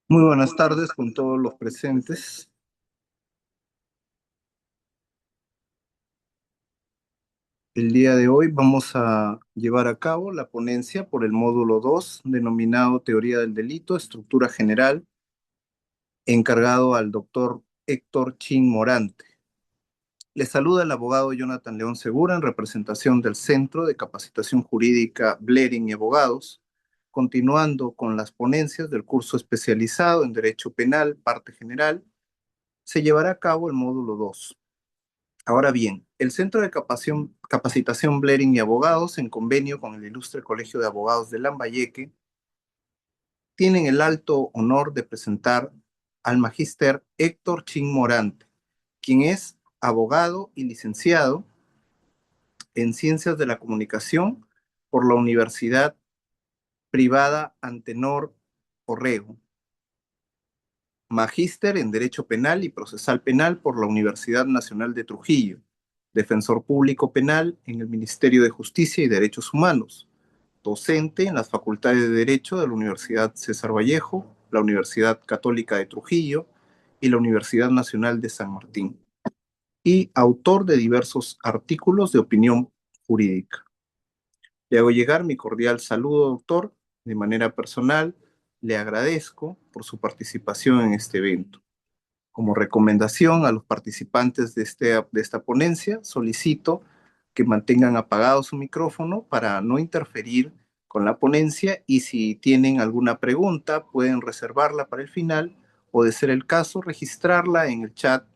Muy buenas tardes con todos los presentes. El día de hoy vamos a llevar a cabo la ponencia por el módulo 2, denominado Teoría del Delito, Estructura General, encargado al doctor Héctor Chin Morante. Le saluda el abogado Jonathan León Segura en representación del Centro de Capacitación Jurídica Blering y Abogados, continuando con las ponencias del curso especializado en Derecho Penal, parte general. Se llevará a cabo el módulo 2. Ahora bien, el Centro de Capacitación Blering y Abogados, en convenio con el Ilustre Colegio de Abogados de Lambayeque, tienen el alto honor de presentar al magíster Héctor Chin Morante, quien es abogado y licenciado en Ciencias de la Comunicación por la Universidad Privada Antenor Orrego, magíster en Derecho Penal y Procesal Penal por la Universidad Nacional de Trujillo, defensor público penal en el Ministerio de Justicia y Derechos Humanos, docente en las Facultades de Derecho de la Universidad César Vallejo, la Universidad Católica de Trujillo y la Universidad Nacional de San Martín, y autor de diversos artículos de opinión jurídica. Le hago llegar mi cordial saludo, doctor. De manera personal, le agradezco por su participación en este evento. Como recomendación a los participantes de esta ponencia, solicito que mantengan apagado su micrófono para no interferir con la ponencia, y si tienen alguna pregunta pueden reservarla para el final o, de ser el caso, registrarla en el chat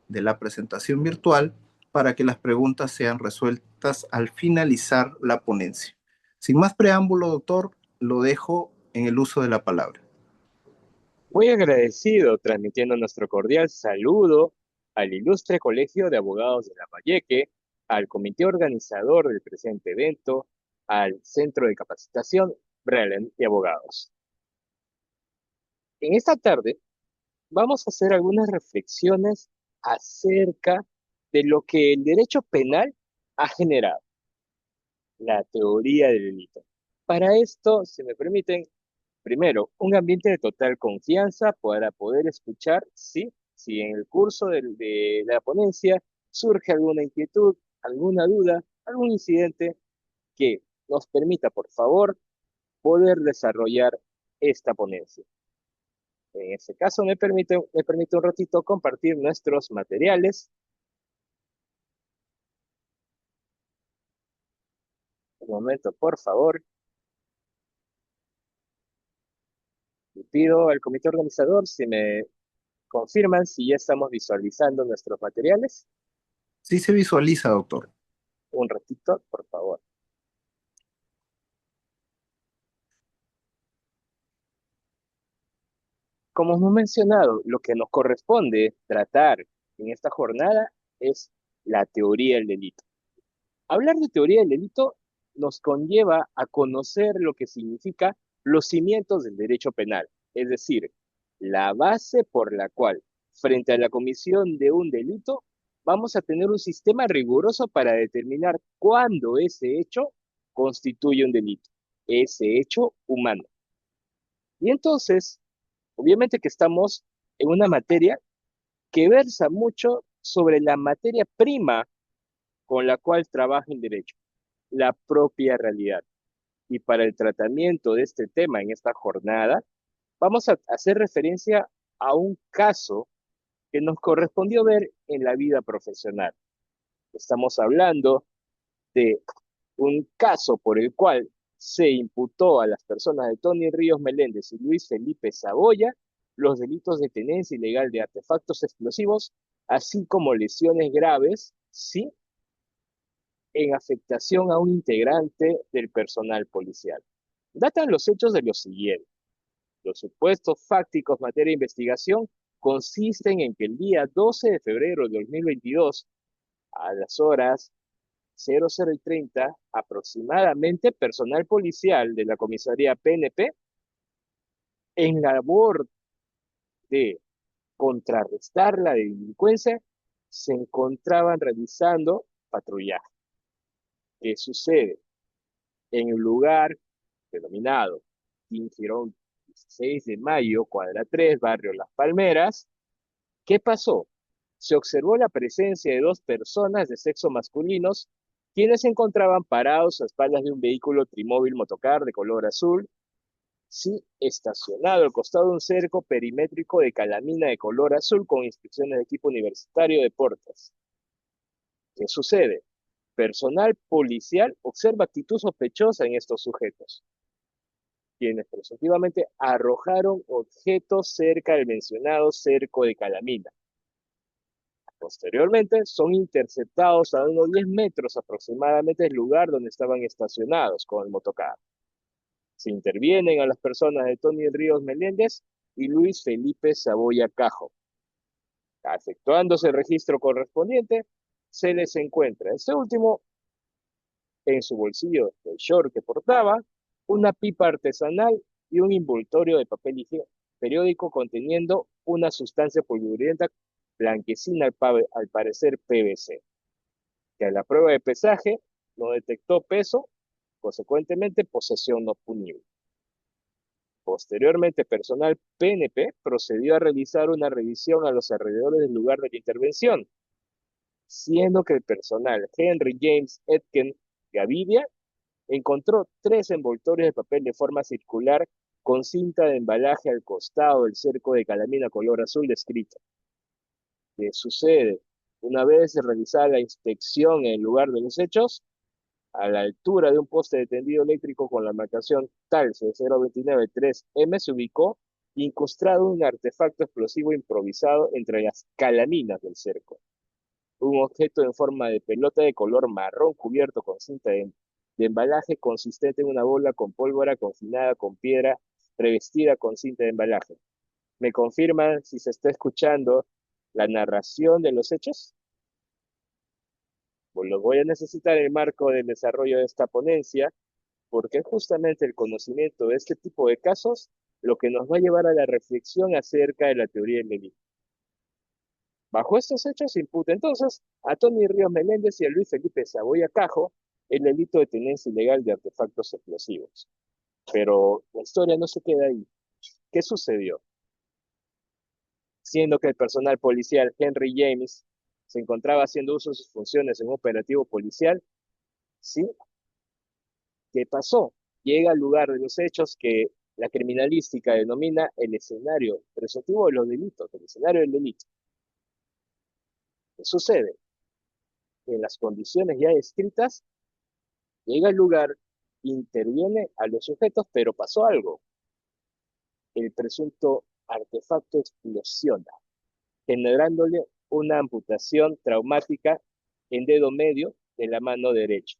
de la presentación virtual para que las preguntas sean resueltas al finalizar la ponencia. Sin más preámbulo, doctor, lo dejo en el uso de la palabra. Muy agradecido, transmitiendo nuestro cordial saludo al Ilustre Colegio de Abogados de Lambayeque, al comité organizador del presente evento, al Centro de Capacitación Breland y Abogados. En esta tarde vamos a hacer algunas reflexiones acerca de lo que el derecho penal ha generado, la teoría del delito. Para esto, si me permiten, primero, un ambiente de total confianza para poder escuchar, sí, si en el curso de la ponencia surge alguna inquietud, alguna duda, algún incidente que nos permita, por favor, poder desarrollar esta ponencia. En este caso, me permite un ratito compartir nuestros materiales. Un momento, por favor. Le pido al comité organizador si me confirman si ya estamos visualizando nuestros materiales. Sí se visualiza, doctor. Un ratito, por favor. Como hemos mencionado, lo que nos corresponde tratar en esta jornada es la teoría del delito. Hablar de teoría del delito nos conlleva a conocer lo que significa los cimientos del derecho penal, es decir, la base por la cual, frente a la comisión de un delito, vamos a tener un sistema riguroso para determinar cuándo ese hecho constituye un delito, ese hecho humano. Y entonces, obviamente que estamos en una materia que versa mucho sobre la materia prima con la cual trabaja el derecho, la propia realidad. Y para el tratamiento de este tema en esta jornada, vamos a hacer referencia a un caso que nos correspondió ver en la vida profesional. Estamos hablando de un caso por el cual se imputó a las personas de Tony Ríos Meléndez y Luis Felipe Saboya los delitos de tenencia ilegal de artefactos explosivos, así como lesiones graves, sí, en afectación a un integrante del personal policial. Datan los hechos de lo siguiente. Los supuestos fácticos en materia de investigación consisten en que el día 12 de febrero de 2022, a las horas 00:30, aproximadamente, personal policial de la comisaría PNP, en labor de contrarrestar la delincuencia, se encontraban realizando patrullaje. ¿Qué sucede? En un lugar denominado Quinquirón 16 de Mayo, cuadra 3, barrio Las Palmeras, ¿qué pasó? Se observó la presencia de dos personas de sexo masculinos, quienes se encontraban parados a espaldas de un vehículo trimóvil motocar de color azul, sí, estacionado al costado de un cerco perimétrico de calamina de color azul con inscripciones de equipo universitario de deportes. ¿Qué sucede? Personal policial observa actitud sospechosa en estos sujetos, quienes presuntivamente arrojaron objetos cerca del mencionado cerco de calamina. Posteriormente, son interceptados a unos 10 metros aproximadamente del lugar donde estaban estacionados con el motocar. Se intervienen a las personas de Tony Ríos Meléndez y Luis Felipe Saboya Cajo. Efectuándose el registro correspondiente, se les encuentra este último en su bolsillo del short que portaba, una pipa artesanal y un envoltorio de papel higiénico periódico conteniendo una sustancia polvorienta blanquecina al parecer PVC, que a la prueba de pesaje no detectó peso, consecuentemente posesión no punible. Posteriormente, personal PNP procedió a realizar una revisión a los alrededores del lugar de la intervención, siendo que el personal Henry James Etken Gavidia encontró 3 envoltorios de papel de forma circular con cinta de embalaje al costado del cerco de calamina color azul descrito. ¿Qué sucede? Una vez realizada la inspección en el lugar de los hechos, a la altura de un poste de tendido eléctrico con la marcación TALCE 0293M se ubicó incrustado un artefacto explosivo improvisado entre las calaminas del cerco. Un objeto en forma de pelota de color marrón cubierto con cinta de embalaje consistente en una bola con pólvora confinada con piedra revestida con cinta de embalaje. ¿Me confirman si se está escuchando la narración de los hechos? Pues lo voy a necesitar en el marco del desarrollo de esta ponencia, porque es justamente el conocimiento de este tipo de casos lo que nos va a llevar a la reflexión acerca de la teoría del delito. Bajo estos hechos se imputa entonces a Tony Ríos Meléndez y a Luis Felipe Saboya Cajo el delito de tenencia ilegal de artefactos explosivos. Pero la historia no se queda ahí. ¿Qué sucedió? Siendo que el personal policial Henry James se encontraba haciendo uso de sus funciones en un operativo policial, ¿sí? ¿Qué pasó? Llega al lugar de los hechos que la criminalística denomina el escenario presuntivo de los delitos, el escenario del delito. ¿Qué sucede? En las condiciones ya descritas, llega al lugar, interviene a los sujetos, pero pasó algo. El presunto artefacto explosiona, generándole una amputación traumática en dedo medio de la mano derecha,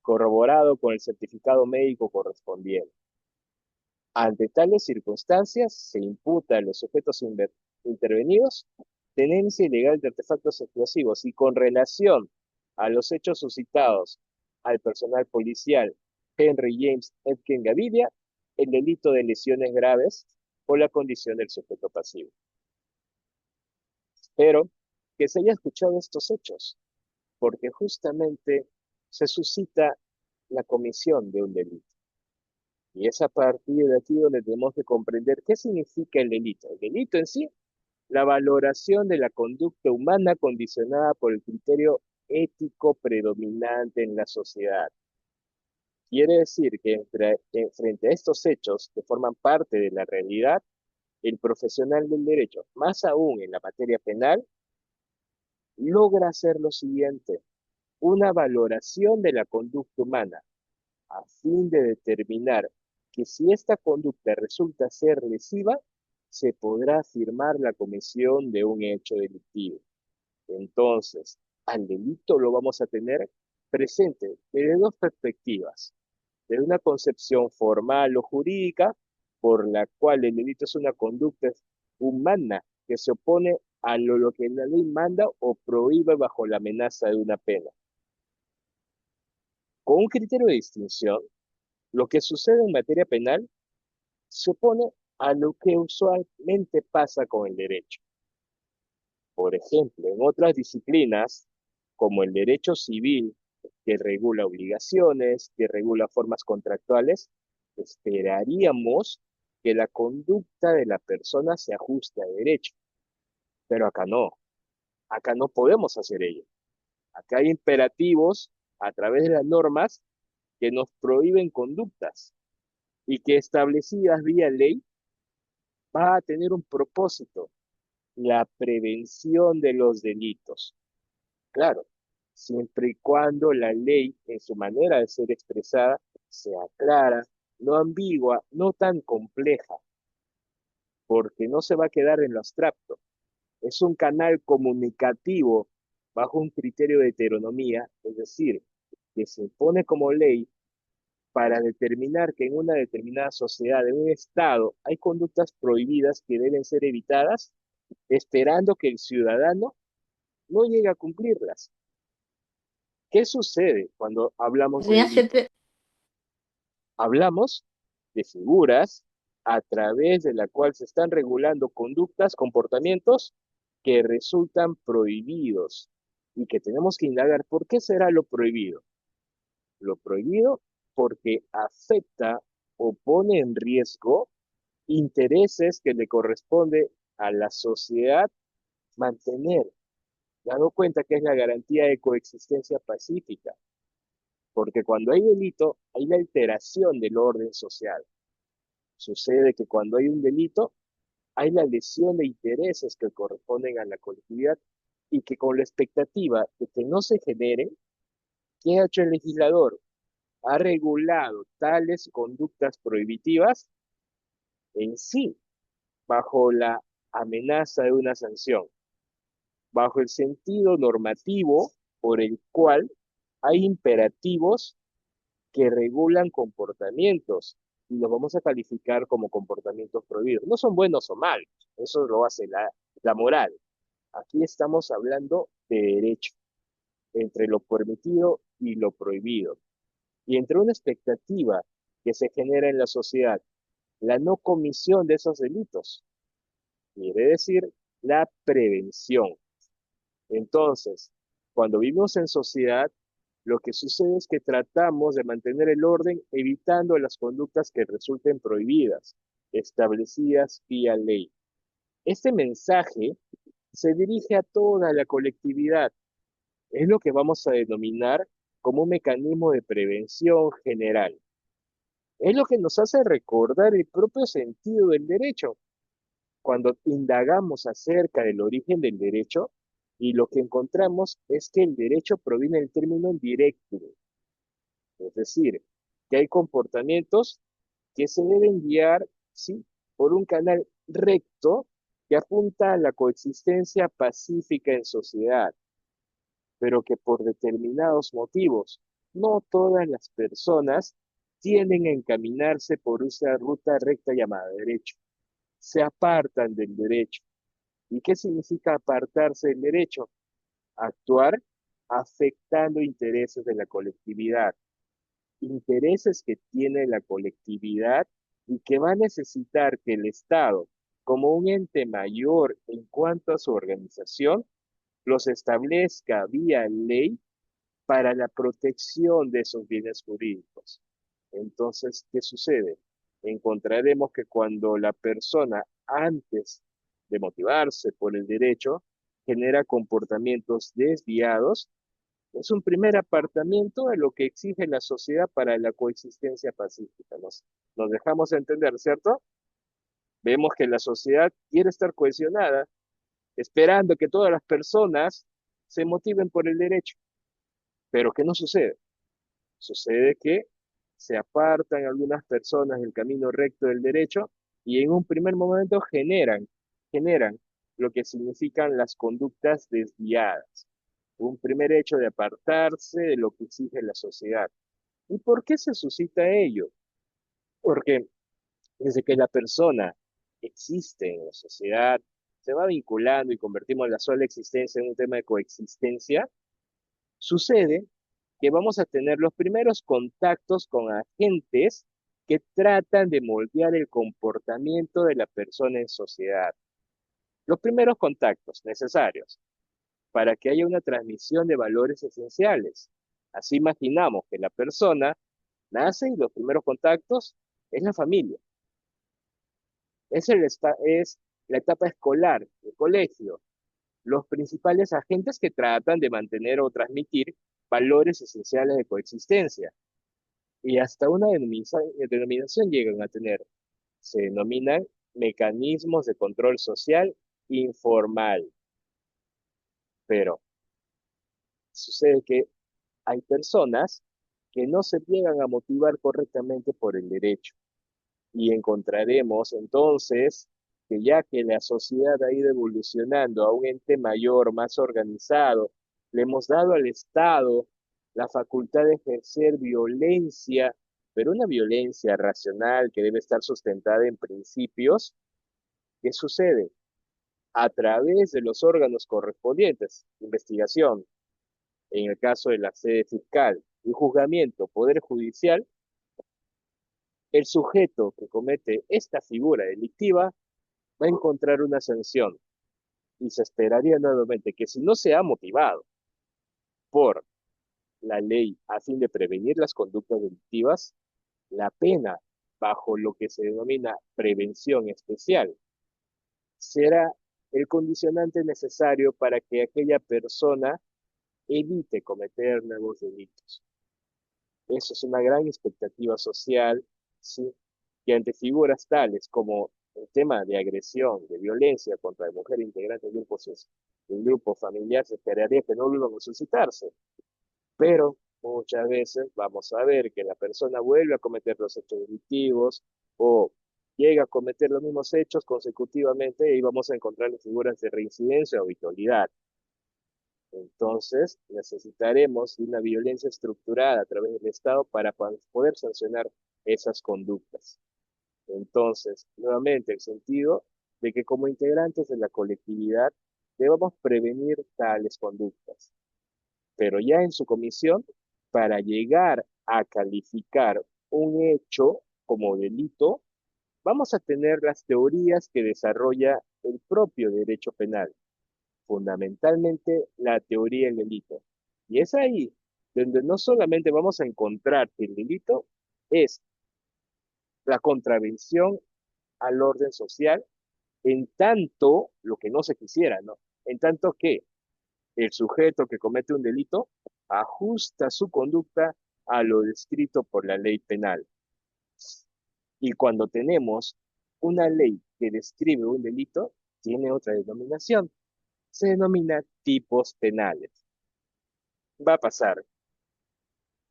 corroborado con el certificado médico correspondiente. Ante tales circunstancias, se imputa a los sujetos intervenidos tenencia ilegal de artefactos explosivos y con relación a los hechos suscitados al personal policial Henry James Etken Gavidia, el delito de lesiones graves por la condición del sujeto pasivo. Pero que se haya escuchado estos hechos, porque justamente se suscita la comisión de un delito. Y es a partir de aquí donde tenemos que comprender qué significa el delito. El delito en sí, la valoración de la conducta humana condicionada por el criterio ético predominante en la sociedad. Quiere decir que frente a estos hechos que forman parte de la realidad, el profesional del derecho, más aún en la materia penal, logra hacer lo siguiente: una valoración de la conducta humana a fin de determinar que si esta conducta resulta ser lesiva, se podrá afirmar la comisión de un hecho delictivo. Entonces, al delito lo vamos a tener presente desde dos perspectivas: de una concepción formal o jurídica, por la cual el delito es una conducta humana que se opone a lo que la ley manda o prohíbe bajo la amenaza de una pena. Con un criterio de distinción, lo que sucede en materia penal se opone a lo que usualmente pasa con el derecho. Por ejemplo, en otras disciplinas, como el derecho civil, que regula obligaciones, que regula formas contractuales, esperaríamos que la conducta de la persona se ajuste a derecho. Pero acá no podemos hacer ello. Acá hay imperativos a través de las normas que nos prohíben conductas y que establecidas vía ley va a tener un propósito: la prevención de los delitos. Claro, siempre y cuando la ley, en su manera de ser expresada, sea clara, no ambigua, no tan compleja, porque no se va a quedar en lo abstracto. Es un canal comunicativo bajo un criterio de heteronomía, es decir, que se impone como ley para determinar que en una determinada sociedad, en un estado, hay conductas prohibidas que deben ser evitadas, esperando que el ciudadano no llegue a cumplirlas. ¿Qué sucede cuando hablamos de delito? Hablamos de figuras a través de la cual se están regulando conductas, comportamientos que resultan prohibidos y que tenemos que indagar por qué será lo prohibido. Lo prohibido porque afecta o pone en riesgo intereses que le corresponde a la sociedad mantener, dado cuenta que es la garantía de coexistencia pacífica, porque cuando hay delito hay la alteración del orden social. Sucede que cuando hay un delito, hay la lesión de intereses que corresponden a la colectividad y que con la expectativa de que no se generen, ¿qué ha hecho el legislador? Ha regulado tales conductas prohibitivas en sí, bajo la amenaza de una sanción, bajo el sentido normativo por el cual hay imperativos que regulan comportamientos y los vamos a calificar como comportamientos prohibidos. No son buenos o malos, eso lo hace la moral. Aquí estamos hablando de derecho, entre lo permitido y lo prohibido, y entre una expectativa que se genera en la sociedad, la no comisión de esos delitos, quiere decir la prevención. Entonces, cuando vivimos en sociedad, lo que sucede es que tratamos de mantener el orden evitando las conductas que resulten prohibidas, establecidas vía ley. Este mensaje se dirige a toda la colectividad. Es lo que vamos a denominar como un mecanismo de prevención general. Es lo que nos hace recordar el propio sentido del derecho. Cuando indagamos acerca del origen del derecho, y lo que encontramos es que el derecho proviene del término directo, es decir, que hay comportamientos que se deben guiar, sí, por un canal recto que apunta a la coexistencia pacífica en sociedad, pero que por determinados motivos, no todas las personas tienden a encaminarse por esa ruta recta llamada derecho. Se apartan del derecho. ¿Y qué significa apartarse del derecho? Actuar afectando intereses de la colectividad, intereses que tiene la colectividad y que va a necesitar que el Estado, como un ente mayor en cuanto a su organización, los establezca vía ley para la protección de esos bienes jurídicos. Entonces, ¿qué sucede? Encontraremos que cuando la persona, antes de motivarse por el derecho, genera comportamientos desviados, es un primer apartamiento de lo que exige la sociedad para la coexistencia pacífica. Nos dejamos entender, ¿cierto? Vemos que la sociedad quiere estar cohesionada, esperando que todas las personas se motiven por el derecho. Pero ¿qué no sucede? Sucede que se apartan algunas personas del camino recto del derecho y en un primer momento generan lo que significan las conductas desviadas. Un primer hecho de apartarse de lo que exige la sociedad. ¿Y por qué se suscita ello? Porque desde que la persona existe en la sociedad, se va vinculando y convertimos la sola existencia en un tema de coexistencia, sucede que vamos a tener los primeros contactos con agentes que tratan de moldear el comportamiento de la persona en sociedad. Los primeros contactos necesarios para que haya una transmisión de valores esenciales. Así imaginamos que la persona nace y los primeros contactos es la familia, es la etapa escolar, el colegio, los principales agentes que tratan de mantener o transmitir valores esenciales de coexistencia. Y hasta una denominación llegan a tener. Se denominan mecanismos de control social informal. Pero sucede que hay personas que no se llegan a motivar correctamente por el derecho. Y encontraremos entonces que ya que la sociedad ha ido evolucionando a un ente mayor, más organizado, le hemos dado al Estado la facultad de ejercer violencia, pero una violencia racional que debe estar sustentada en principios. ¿Qué sucede? A través de los órganos correspondientes, investigación, en el caso de la sede fiscal y juzgamiento, poder judicial, el sujeto que comete esta figura delictiva va a encontrar una sanción y se esperaría nuevamente que si no se ha motivado por la ley a fin de prevenir las conductas delictivas, la pena bajo lo que se denomina prevención especial será el condicionante necesario para que aquella persona evite cometer nuevos delitos. Eso es una gran expectativa social, ¿sí? Que ante figuras tales como el tema de agresión, de violencia contra la mujer integrante del grupo familiar, se esperaría que no vuelvan a suscitarse. Pero muchas veces vamos a ver que la persona vuelve a cometer los hechos delictivos o llega a cometer los mismos hechos consecutivamente y vamos a encontrar figuras de reincidencia o habitualidad. Entonces, necesitaremos una violencia estructurada a través del Estado para poder sancionar esas conductas. Entonces, nuevamente, el sentido de que como integrantes de la colectividad debamos prevenir tales conductas, pero ya en su comisión, para llegar a calificar un hecho como delito, vamos a tener las teorías que desarrolla el propio derecho penal, fundamentalmente la teoría del delito. Y es ahí donde no solamente vamos a encontrar que el delito es la contravención al orden social, en tanto lo que no se quisiera, ¿no? En tanto que el sujeto que comete un delito ajusta su conducta a lo descrito por la ley penal. Y cuando tenemos una ley que describe un delito, tiene otra denominación. Se denomina tipos penales. Va a pasar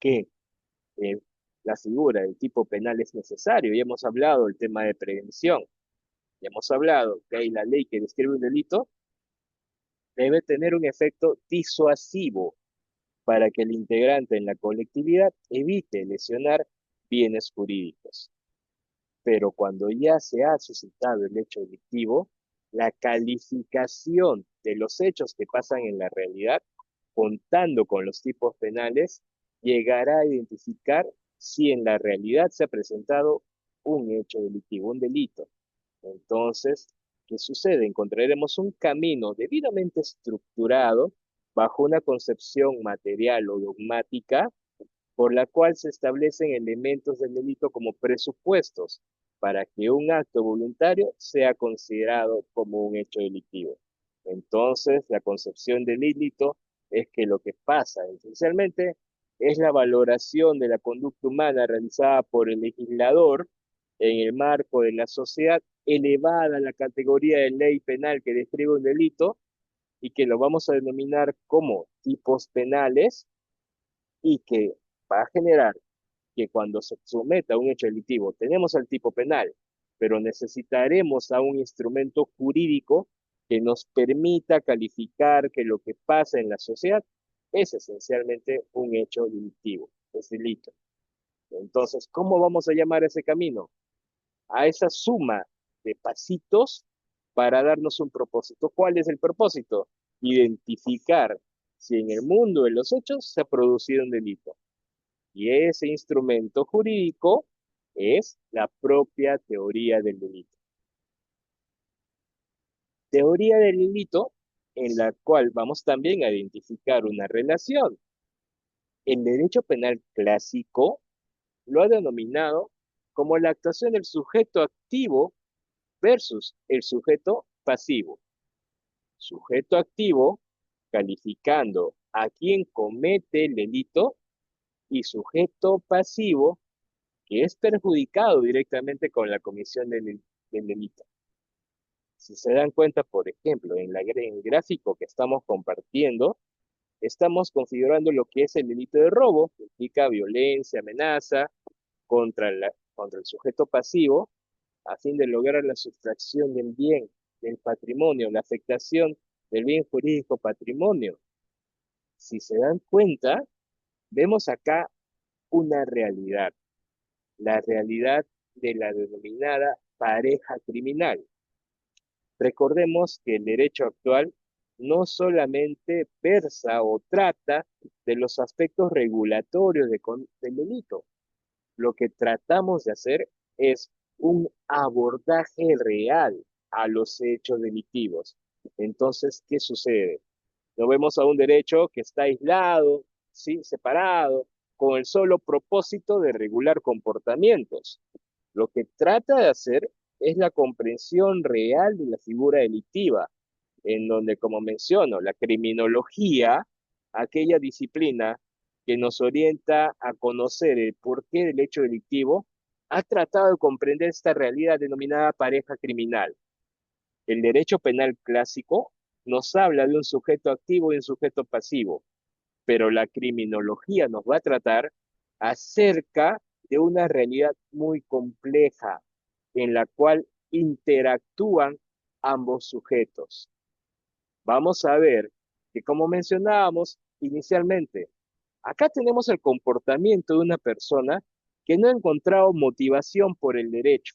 que eh, la figura del tipo penal es necesario. Ya hemos hablado del tema de prevención. Ya hemos hablado que hay la ley que describe un delito, debe tener un efecto disuasivo para que el integrante en la colectividad evite lesionar bienes jurídicos. Pero cuando ya se ha suscitado el hecho delictivo, la calificación de los hechos que pasan en la realidad, contando con los tipos penales, llegará a identificar si en la realidad se ha presentado un hecho delictivo, un delito. Entonces, ¿qué sucede? Encontraremos un camino debidamente estructurado bajo una concepción material o dogmática por la cual se establecen elementos del delito como presupuestos para que un acto voluntario sea considerado como un hecho delictivo. Entonces, la concepción del delito es que lo que pasa esencialmente es la valoración de la conducta humana realizada por el legislador en el marco de la sociedad, elevada a la categoría de ley penal que describe un delito y que lo vamos a denominar como tipos penales y que va a generar que cuando se someta a un hecho delictivo tenemos el tipo penal, pero necesitaremos a un instrumento jurídico que nos permita calificar que lo que pasa en la sociedad es esencialmente un hecho delictivo, es delito. Entonces, ¿cómo vamos a llamar ese camino? A esa suma de pasitos para darnos un propósito. ¿Cuál es el propósito? Identificar si en el mundo de los hechos se ha producido un delito. Y ese instrumento jurídico es la propia teoría del delito. Teoría del delito en la cual vamos también a identificar una relación. El derecho penal clásico lo ha denominado como la actuación del sujeto activo versus el sujeto pasivo. Sujeto activo calificando a quien comete el delito y sujeto pasivo que es perjudicado directamente con la comisión del delito. Si se dan cuenta, por ejemplo, en el gráfico que estamos compartiendo, estamos configurando lo que es el delito de robo, que implica violencia, amenaza contra el sujeto pasivo, a fin de lograr la sustracción del bien, del patrimonio, la afectación del bien jurídico patrimonio. Si se dan cuenta, vemos acá una realidad, la realidad de la denominada pareja criminal. Recordemos que el derecho actual no solamente versa o trata de los aspectos regulatorios del delito. Lo que tratamos de hacer es un abordaje real a los hechos delictivos. Entonces, ¿qué sucede? No vemos a un derecho que está aislado, ¿sí? Separado, con el solo propósito de regular comportamientos. Lo que trata de hacer es la comprensión real de la figura delictiva, en donde, como menciono, la criminología, aquella disciplina que nos orienta a conocer el porqué del hecho delictivo, ha tratado de comprender esta realidad denominada pareja criminal. El derecho penal clásico nos habla de un sujeto activo y un sujeto pasivo, pero la criminología nos va a tratar acerca de una realidad muy compleja en la cual interactúan ambos sujetos. Vamos a ver que, como mencionábamos inicialmente, acá tenemos el comportamiento de una persona que no ha encontrado motivación por el derecho,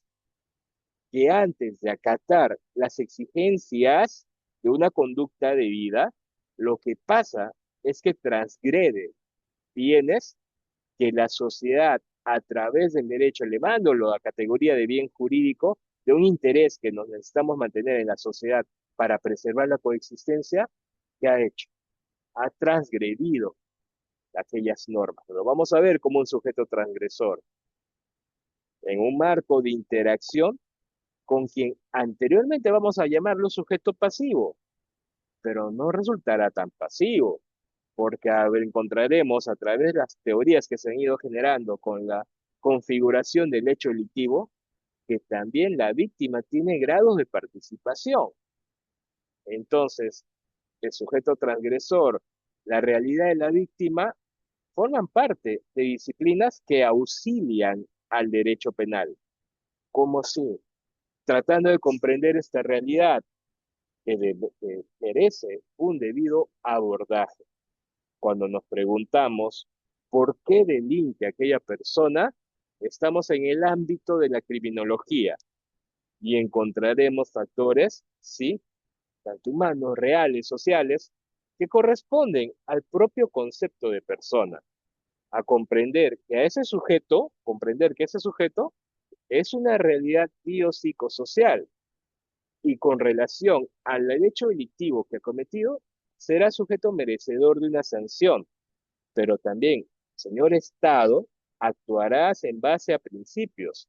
que antes de acatar las exigencias de una conducta debida, lo que pasa es que transgrede bienes que la sociedad, a través del derecho, elevándolo a categoría de bien jurídico, de un interés que nos necesitamos mantener en la sociedad para preservar la coexistencia, ¿qué ha hecho? Ha transgredido aquellas normas. Lo vamos a ver como un sujeto transgresor en un marco de interacción con quien anteriormente vamos a llamarlo sujeto pasivo, pero no resultará tan pasivo, porque encontraremos a través de las teorías que se han ido generando con la configuración del hecho delictivo, que también la víctima tiene grados de participación. Entonces, el sujeto transgresor, la realidad de la víctima, forman parte de disciplinas que auxilian al derecho penal. ¿Cómo si? Tratando de comprender esta realidad que merece un debido abordaje. Cuando nos preguntamos por qué delinque aquella persona, estamos en el ámbito de la criminología y encontraremos factores, sí, tanto humanos, reales, sociales, que corresponden al propio concepto de persona, a comprender que ese sujeto es una realidad biopsicosocial y con relación al hecho delictivo que ha cometido, será sujeto merecedor de una sanción, pero también Señor Estado, actuarás en base a principios.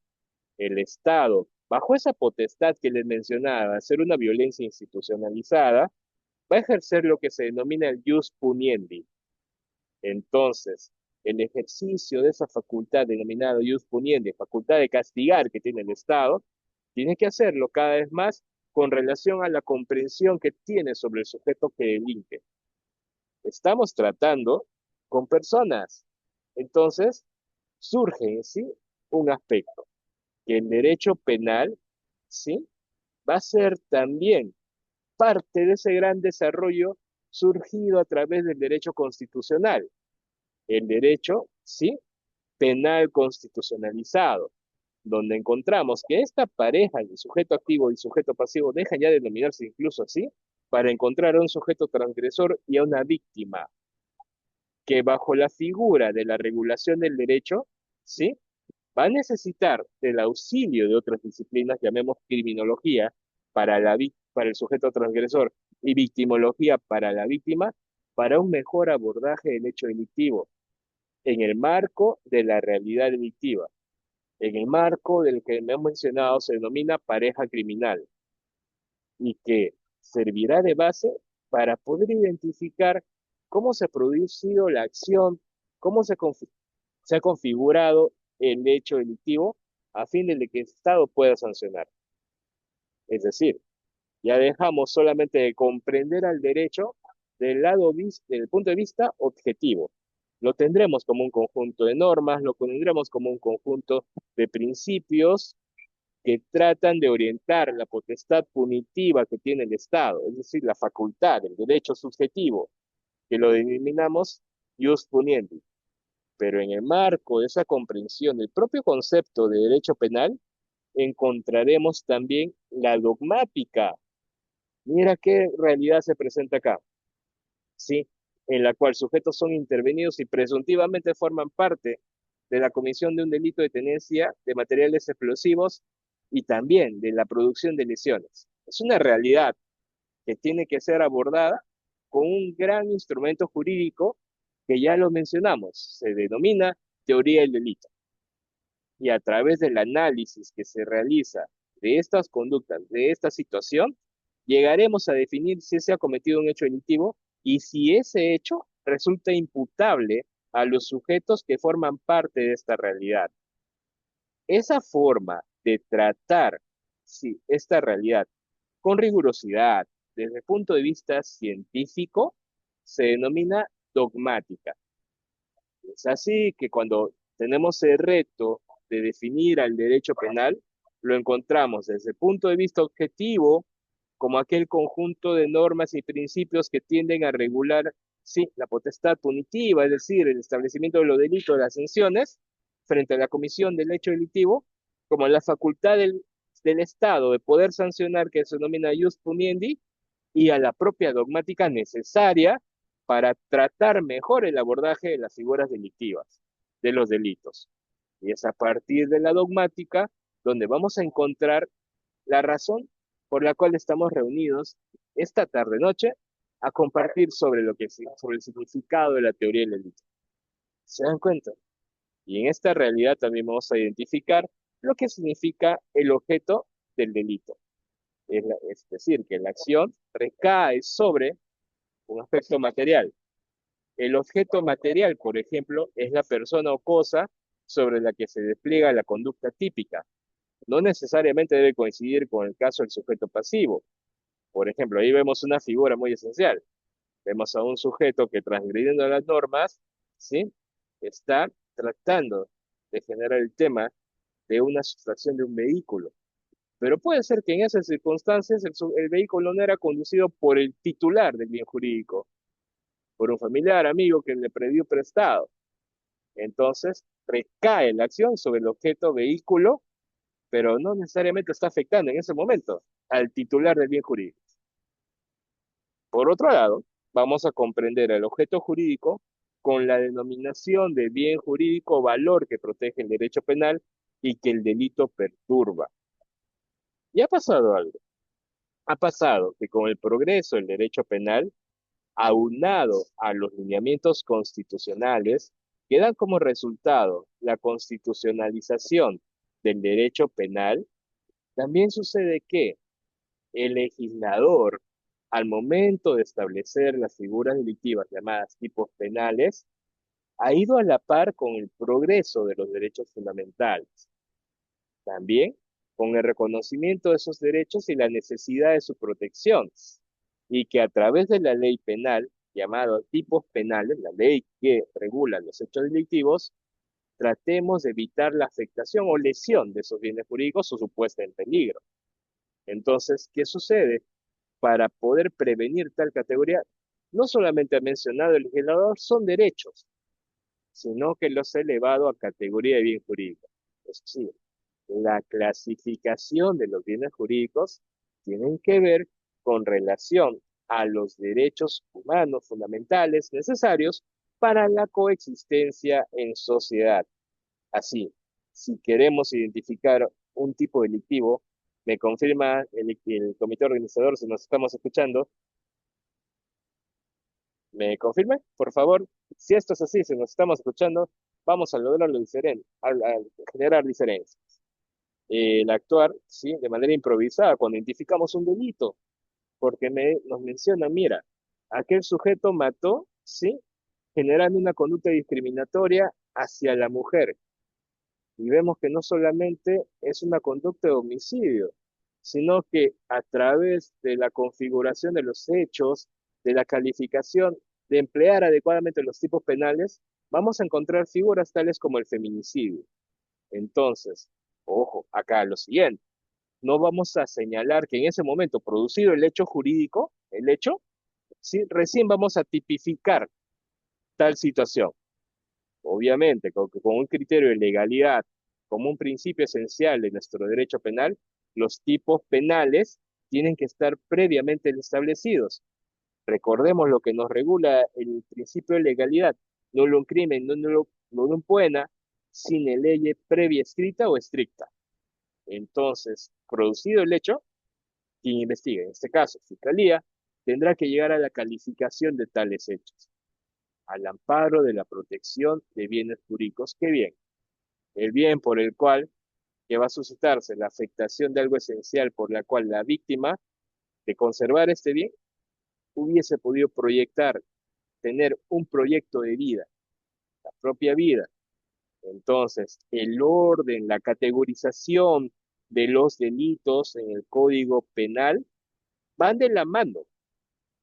El Estado, bajo esa potestad que les mencionaba, hacer una violencia institucionalizada, va a ejercer lo que se denomina el jus puniendi. Entonces, el ejercicio de esa facultad denominada jus puniendi, facultad de castigar que tiene el Estado, tiene que hacerlo cada vez más con relación a la comprensión que tiene sobre el sujeto que delinque. Estamos tratando con personas. Entonces, surge en sí un aspecto, que el derecho penal, ¿sí? Va a ser también parte de ese gran desarrollo surgido a través del derecho constitucional. El derecho, ¿sí? Penal constitucionalizado, donde encontramos que esta pareja de sujeto activo y sujeto pasivo deja ya de denominarse incluso así, para encontrar a un sujeto transgresor y a una víctima, que bajo la figura de la regulación del derecho, ¿sí? Va a necesitar del auxilio de otras disciplinas, llamemos criminología, para el sujeto transgresor y victimología para la víctima, para un mejor abordaje del hecho delictivo, en el marco de la realidad delictiva, en el marco del que me han mencionado se denomina pareja criminal, y que servirá de base para poder identificar cómo se ha producido la acción, cómo se ha configurado el hecho delictivo a fin de que el Estado pueda sancionar. Es decir, ya dejamos solamente de comprender al derecho del punto de vista objetivo. Lo tendremos como un conjunto de normas, lo tendremos como un conjunto de principios que tratan de orientar la potestad punitiva que tiene el Estado, es decir, la facultad, el derecho subjetivo, que lo denominamos ius puniendi. Pero en el marco de esa comprensión del propio concepto de derecho penal, encontraremos también la dogmática. Mira qué realidad se presenta acá, ¿sí? En la cual sujetos son intervenidos y presuntivamente forman parte de la comisión de un delito de tenencia de materiales explosivos y también de la producción de lesiones. Es una realidad que tiene que ser abordada con un gran instrumento jurídico que ya lo mencionamos, se denomina teoría del delito. Y a través del análisis que se realiza de estas conductas, de esta situación, llegaremos a definir si se ha cometido un hecho delictivo y si ese hecho resulta imputable a los sujetos que forman parte de esta realidad. Esa forma de tratar, sí, esta realidad con rigurosidad desde el punto de vista científico se denomina dogmática. Es así que cuando tenemos el reto de definir al derecho penal, lo encontramos desde el punto de vista objetivo como aquel conjunto de normas y principios que tienden a regular, sí, la potestad punitiva, es decir, el establecimiento de los delitos, de las sanciones, frente a la comisión del hecho delictivo, como la facultad del Estado de poder sancionar, que se denomina ius puniendi, y a la propia dogmática necesaria para tratar mejor el abordaje de las figuras delictivas, de los delitos. Y es a partir de la dogmática donde vamos a encontrar la razón por la cual estamos reunidos esta tarde-noche a compartir sobre el significado de la teoría del delito. ¿Se dan cuenta? Y en esta realidad también vamos a identificar lo que significa el objeto del delito. Es decir, que la acción recae sobre un aspecto material. El objeto material, por ejemplo, es la persona o cosa sobre la que se despliega la conducta típica. No necesariamente debe coincidir con el caso del sujeto pasivo. Por ejemplo, ahí vemos una figura muy esencial. Vemos a un sujeto que transgrediendo las normas, ¿sí? Está tratando de generar el tema de una sustracción de un vehículo. Pero puede ser que en esas circunstancias el vehículo no era conducido por el titular del bien jurídico, por un familiar, amigo que le predió prestado. Entonces, recae la acción sobre el objeto vehículo, pero no necesariamente está afectando en ese momento al titular del bien jurídico. Por otro lado, vamos a comprender el objeto jurídico con la denominación de bien jurídico valor que protege el derecho penal y que el delito perturba. Y ha pasado algo. Ha pasado que con el progreso del derecho penal, aunado a los lineamientos constitucionales, que dan como resultado la constitucionalización del derecho penal, también sucede que el legislador, al momento de establecer las figuras delictivas llamadas tipos penales, ha ido a la par con el progreso de los derechos fundamentales. También con el reconocimiento de esos derechos y la necesidad de su protección, y que a través de la ley penal, llamada tipos penales, la ley que regula los hechos delictivos, tratemos de evitar la afectación o lesión de esos bienes jurídicos o su puesta en peligro. Entonces, ¿qué sucede? Para poder prevenir tal categoría, no solamente ha mencionado el legislador, son derechos, sino que los ha elevado a categoría de bien jurídico. Es decir, la clasificación de los bienes jurídicos tienen que ver con relación a los derechos humanos fundamentales necesarios para la coexistencia en sociedad. Así, si queremos identificar un tipo delictivo, me confirma el comité organizador, si nos estamos escuchando, ¿me confirma? Por favor, si esto es así, si nos estamos escuchando, vamos a lograrlo diferente, a generar diferencias. El actuar, ¿sí? De manera improvisada, cuando identificamos un delito, porque nos menciona, mira, aquel sujeto mató, ¿sí? Generando una conducta discriminatoria hacia la mujer. Y vemos que no solamente es una conducta de homicidio, sino que a través de la configuración de los hechos, de la calificación, de emplear adecuadamente los tipos penales, vamos a encontrar figuras tales como el feminicidio. Entonces, ojo, acá lo siguiente, no vamos a señalar que en ese momento producido el hecho jurídico, el hecho, ¿sí? Recién vamos a tipificar tal situación. Obviamente, con un criterio de legalidad, como un principio esencial de nuestro derecho penal, los tipos penales tienen que estar previamente establecidos. Recordemos lo que nos regula el principio de legalidad. No lo un crimen, no lo impugna sin ley previa escrita o estricta. Entonces, producido el hecho, quien investiga, en este caso, Fiscalía, tendrá que llegar a la calificación de tales hechos, al amparo de la protección de bienes jurídicos. ¿Qué bien? El bien por el cual que va a suscitarse la afectación de algo esencial por la cual la víctima, de conservar este bien, hubiese podido proyectar, tener un proyecto de vida, la propia vida. Entonces, el orden, la categorización de los delitos en el Código Penal van de la mano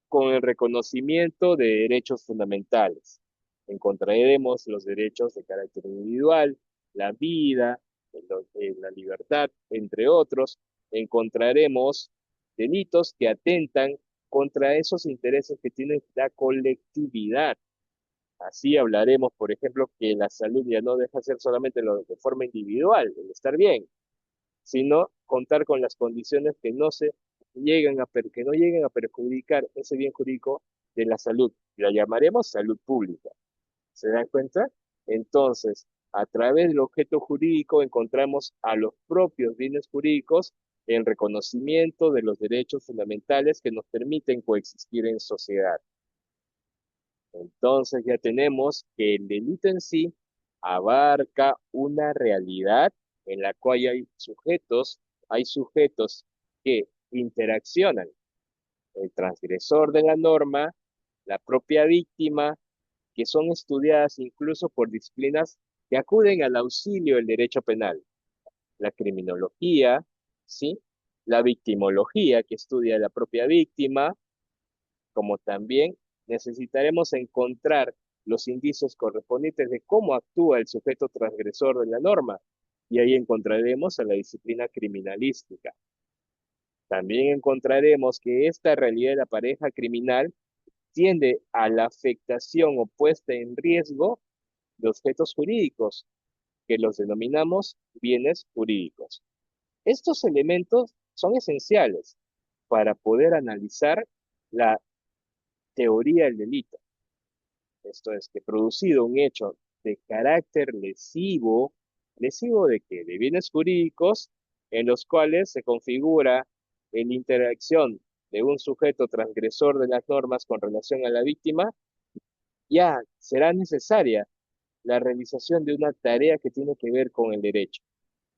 con el reconocimiento de derechos fundamentales. Encontraremos los derechos de carácter individual, la vida, la libertad, entre otros. Encontraremos delitos que atentan contra esos intereses que tiene la colectividad. Así hablaremos, por ejemplo, que la salud ya no deja de ser solamente lo de forma individual, el estar bien, sino contar con las condiciones que no que no lleguen a perjudicar ese bien jurídico de la salud. La llamaremos salud pública. ¿Se dan cuenta? Entonces, a través del objeto jurídico encontramos a los propios bienes jurídicos en reconocimiento de los derechos fundamentales que nos permiten coexistir en sociedad. Entonces ya tenemos que el delito en sí abarca una realidad en la cual hay sujetos que interaccionan, el transgresor de la norma, la propia víctima, que son estudiadas incluso por disciplinas que acuden al auxilio del derecho penal, la criminología, ¿sí? La victimología, que estudia a la propia víctima, como también necesitaremos encontrar los indicios correspondientes de cómo actúa el sujeto transgresor de la norma, y ahí encontraremos a la disciplina criminalística. También encontraremos que esta realidad de la pareja criminal tiende a la afectación o puesta en riesgo de objetos jurídicos, que los denominamos bienes jurídicos. Estos elementos son esenciales para poder analizar la teoría del delito. Esto es que producido un hecho de carácter lesivo, ¿lesivo de qué? De bienes jurídicos, en los cuales se configura la interacción de un sujeto transgresor de las normas con relación a la víctima, ya será necesaria la realización de una tarea que tiene que ver con el derecho,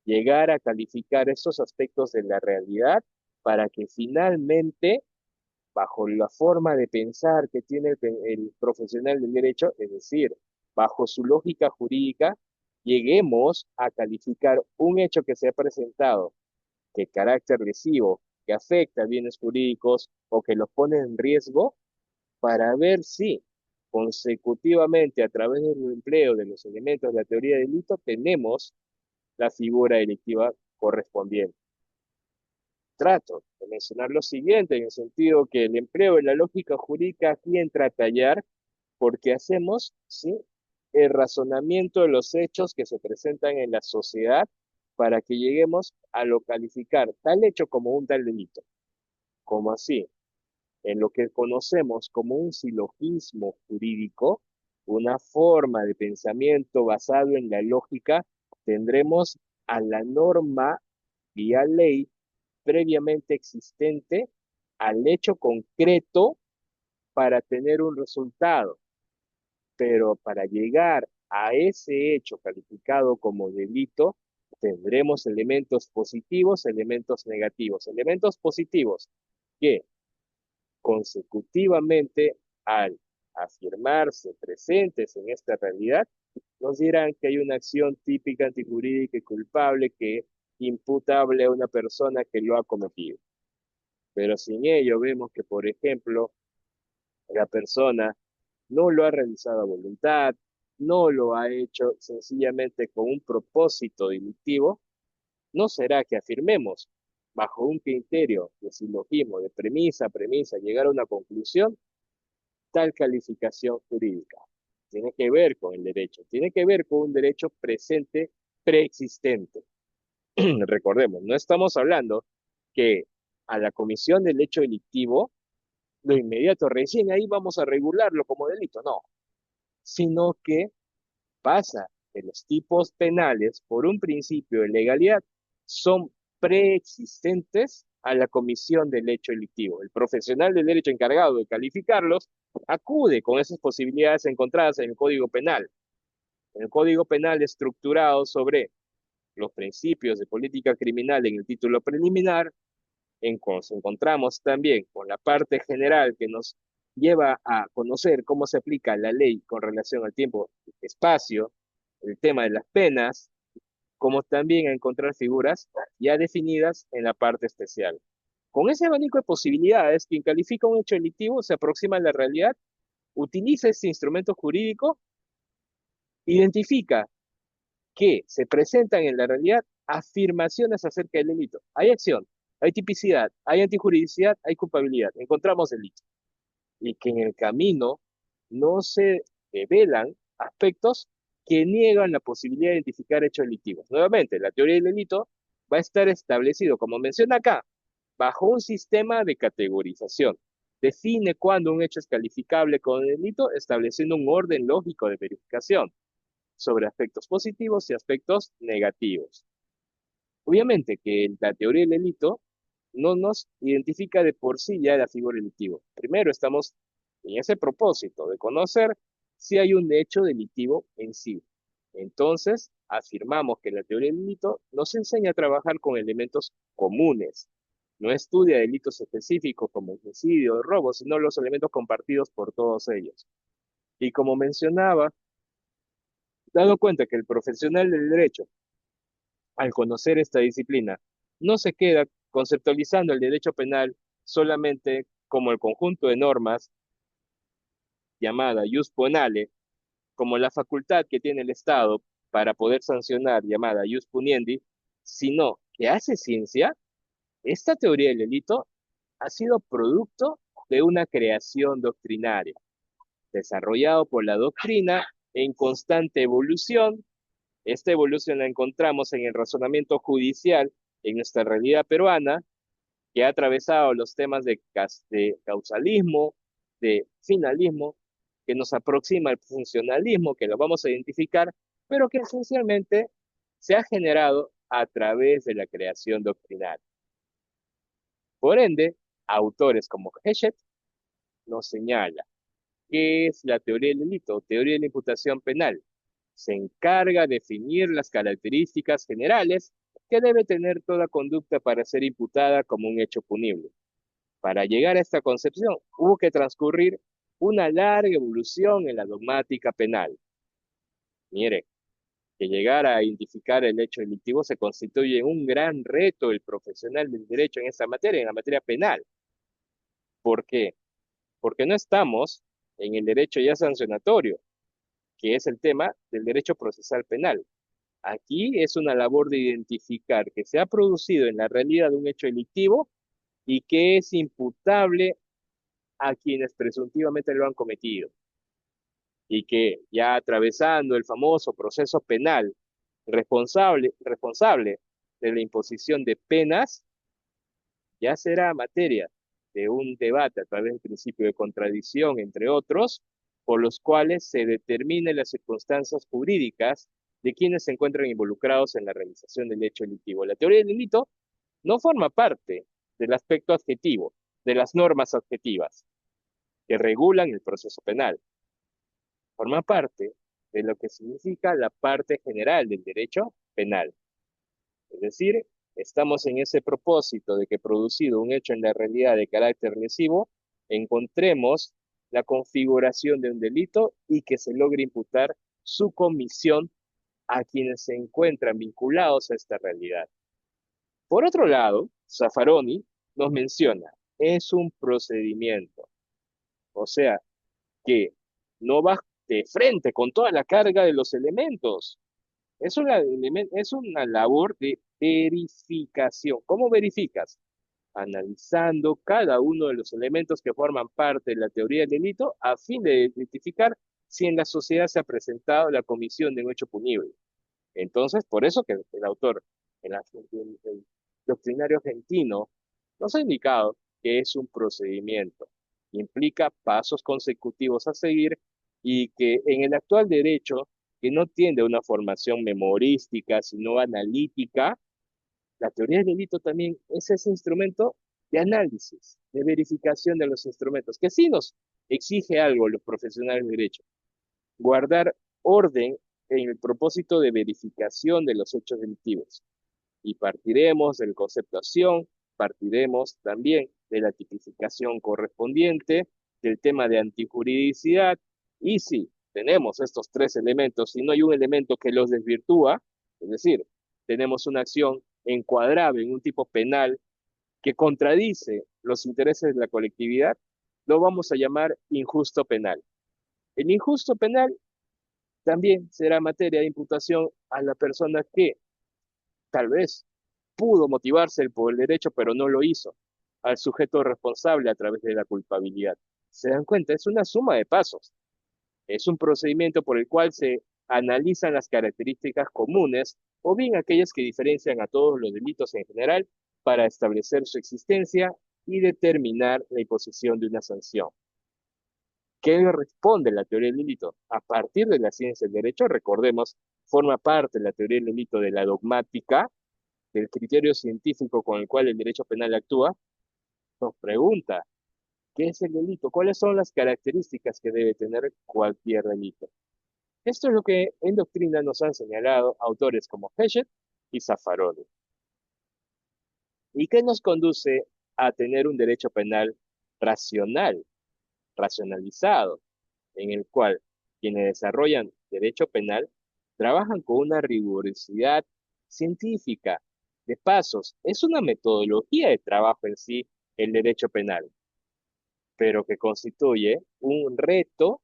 llegar a calificar estos aspectos de la realidad para que finalmente, bajo la forma de pensar que tiene el profesional del derecho, es decir, bajo su lógica jurídica, lleguemos a calificar un hecho que se ha presentado de carácter lesivo, que afecta a bienes jurídicos o que los pone en riesgo, para ver si consecutivamente a través del empleo de los elementos de la teoría del delito tenemos la figura delictiva correspondiente. Trato de mencionar lo siguiente, en el sentido que el empleo de la lógica jurídica aquí entra a tallar porque hacemos, ¿sí?, el razonamiento de los hechos que se presentan en la sociedad para que lleguemos a lo calificar tal hecho como un tal delito. Como así, en lo que conocemos como un silogismo jurídico, una forma de pensamiento basado en la lógica, tendremos a la norma vía ley previamente existente al hecho concreto para tener un resultado. Pero para llegar a ese hecho calificado como delito, tendremos elementos positivos, elementos negativos. Elementos positivos que consecutivamente, al afirmarse presentes en esta realidad, nos dirán que hay una acción típica antijurídica y culpable que imputable a una persona que lo ha cometido. Pero sin ello vemos que, por ejemplo, la persona no lo ha realizado a voluntad, no lo ha hecho sencillamente con un propósito delictivo, no será que afirmemos bajo un criterio de silogismo, de premisa a premisa, llegar a una conclusión, tal calificación jurídica. Tiene que ver con el derecho, tiene que ver con un derecho presente, preexistente. Recordemos, no estamos hablando que a la comisión del hecho delictivo, lo inmediato, recién ahí vamos a regularlo como delito, no, sino que pasa que los tipos penales, por un principio de legalidad, son preexistentes a la comisión del hecho delictivo. El profesional del derecho encargado de calificarlos acude con esas posibilidades encontradas en el Código Penal. En el Código Penal estructurado sobre los principios de política criminal en el título preliminar, nos encontramos también con la parte general que nos lleva a conocer cómo se aplica la ley con relación al tiempo, espacio, el tema de las penas, como también a encontrar figuras ya definidas en la parte especial. Con ese abanico de posibilidades, quien califica un hecho delictivo se aproxima a la realidad, utiliza este instrumento jurídico, identifica que se presentan en la realidad afirmaciones acerca del delito. Hay acción, hay tipicidad, hay antijuridicidad, hay culpabilidad. Encontramos delito. Y que en el camino no se develan aspectos que niegan la posibilidad de identificar hechos delictivos. Nuevamente, la teoría del delito va a estar establecido, como menciona acá, bajo un sistema de categorización. Define cuándo un hecho es calificable como delito, estableciendo un orden lógico de verificación sobre aspectos positivos y aspectos negativos. Obviamente que la teoría del delito no nos identifica de por sí ya la figura delictiva. Primero estamos en ese propósito de conocer si hay un hecho delictivo en sí. Entonces, afirmamos que la teoría del delito nos enseña a trabajar con elementos comunes. No estudia delitos específicos como homicidio o robo, sino los elementos compartidos por todos ellos. Y como mencionaba, dado cuenta que el profesional del derecho, al conocer esta disciplina, no se queda conceptualizando el derecho penal solamente como el conjunto de normas llamada jus ponale, como la facultad que tiene el Estado para poder sancionar llamada jus puniendi, sino que hace ciencia. Esta teoría del delito ha sido producto de una creación doctrinaria, desarrollado por la doctrina en constante evolución. Esta evolución la encontramos en el razonamiento judicial en nuestra realidad peruana, que ha atravesado los temas de causalismo, de finalismo, que nos aproxima al funcionalismo, que lo vamos a identificar, pero que esencialmente se ha generado a través de la creación doctrinal. Por ende, autores como Hechet nos señala qué es la teoría del delito, teoría de la imputación penal. se encarga de definir las características generales que debe tener toda conducta para ser imputada como un hecho punible. Para llegar a esta concepción, hubo que transcurrir una larga evolución en la dogmática penal. Mire, que llegar a identificar el hecho delictivo se constituye un gran reto del profesional del derecho en esta materia, en la materia penal. ¿Por qué? Porque no estamos en el derecho ya sancionatorio, que es el tema del derecho procesal penal. Aquí es una labor de identificar que se ha producido en la realidad un hecho delictivo y que es imputable a quienes presuntivamente lo han cometido. Y que ya atravesando el famoso proceso penal responsable de la imposición de penas, ya será materia de un debate a través del principio de contradicción, entre otros, por los cuales se determinen las circunstancias jurídicas de quienes se encuentran involucrados en la realización del hecho delictivo. La teoría del delito no forma parte del aspecto adjetivo, de las normas adjetivas que regulan el proceso penal. Forma parte de lo que significa la parte general del derecho penal. Es decir, estamos en ese propósito de que producido un hecho en la realidad de carácter lesivo, encontremos la configuración de un delito y que se logre imputar su comisión a quienes se encuentran vinculados a esta realidad. Por otro lado, Zaffaroni nos menciona, es un procedimiento, o sea, que no va de frente con toda la carga de los elementos. Es una labor de verificación. ¿Cómo verificas? Analizando cada uno de los elementos que forman parte de la teoría del delito a fin de identificar si en la sociedad se ha presentado la comisión de un hecho punible. Entonces, por eso que el autor, el doctrinario argentino, nos ha indicado que es un procedimiento, implica pasos consecutivos a seguir y que en el actual derecho, que no tiende a una formación memorística, sino analítica, la teoría del delito también es ese instrumento de análisis, de verificación de los instrumentos, que sí nos exige algo los profesionales de derecho, guardar orden en el propósito de verificación de los hechos delictivos. Y partiremos del concepto acción, partiremos también de la tipificación correspondiente, del tema de antijuridicidad, y si tenemos estos tres elementos y no hay un elemento que los desvirtúa, es decir, tenemos una acción encuadrada en un tipo penal que contradice los intereses de la colectividad, lo vamos a llamar injusto penal. El injusto penal también será materia de imputación a la persona que tal vez pudo motivarse por el derecho, pero no lo hizo, al sujeto responsable a través de la culpabilidad. ¿Se dan cuenta? Es una suma de pasos. Es un procedimiento por el cual se analizan las características comunes o bien aquellas que diferencian a todos los delitos en general para establecer su existencia y determinar la imposición de una sanción. ¿Qué responde la teoría del delito? A partir de la ciencia del derecho, recordemos, forma parte de la teoría del delito de la dogmática, del criterio científico con el cual el derecho penal actúa, nos pregunta, ¿qué es el delito? ¿Cuáles son las características que debe tener cualquier delito? Esto es lo que en doctrina nos han señalado autores como Hechet y Zaffaroni. ¿Y qué nos conduce a tener un derecho penal racional, racionalizado, en el cual quienes desarrollan derecho penal trabajan con una rigurosidad científica de pasos? Es una metodología de trabajo en sí el derecho penal, pero que constituye un reto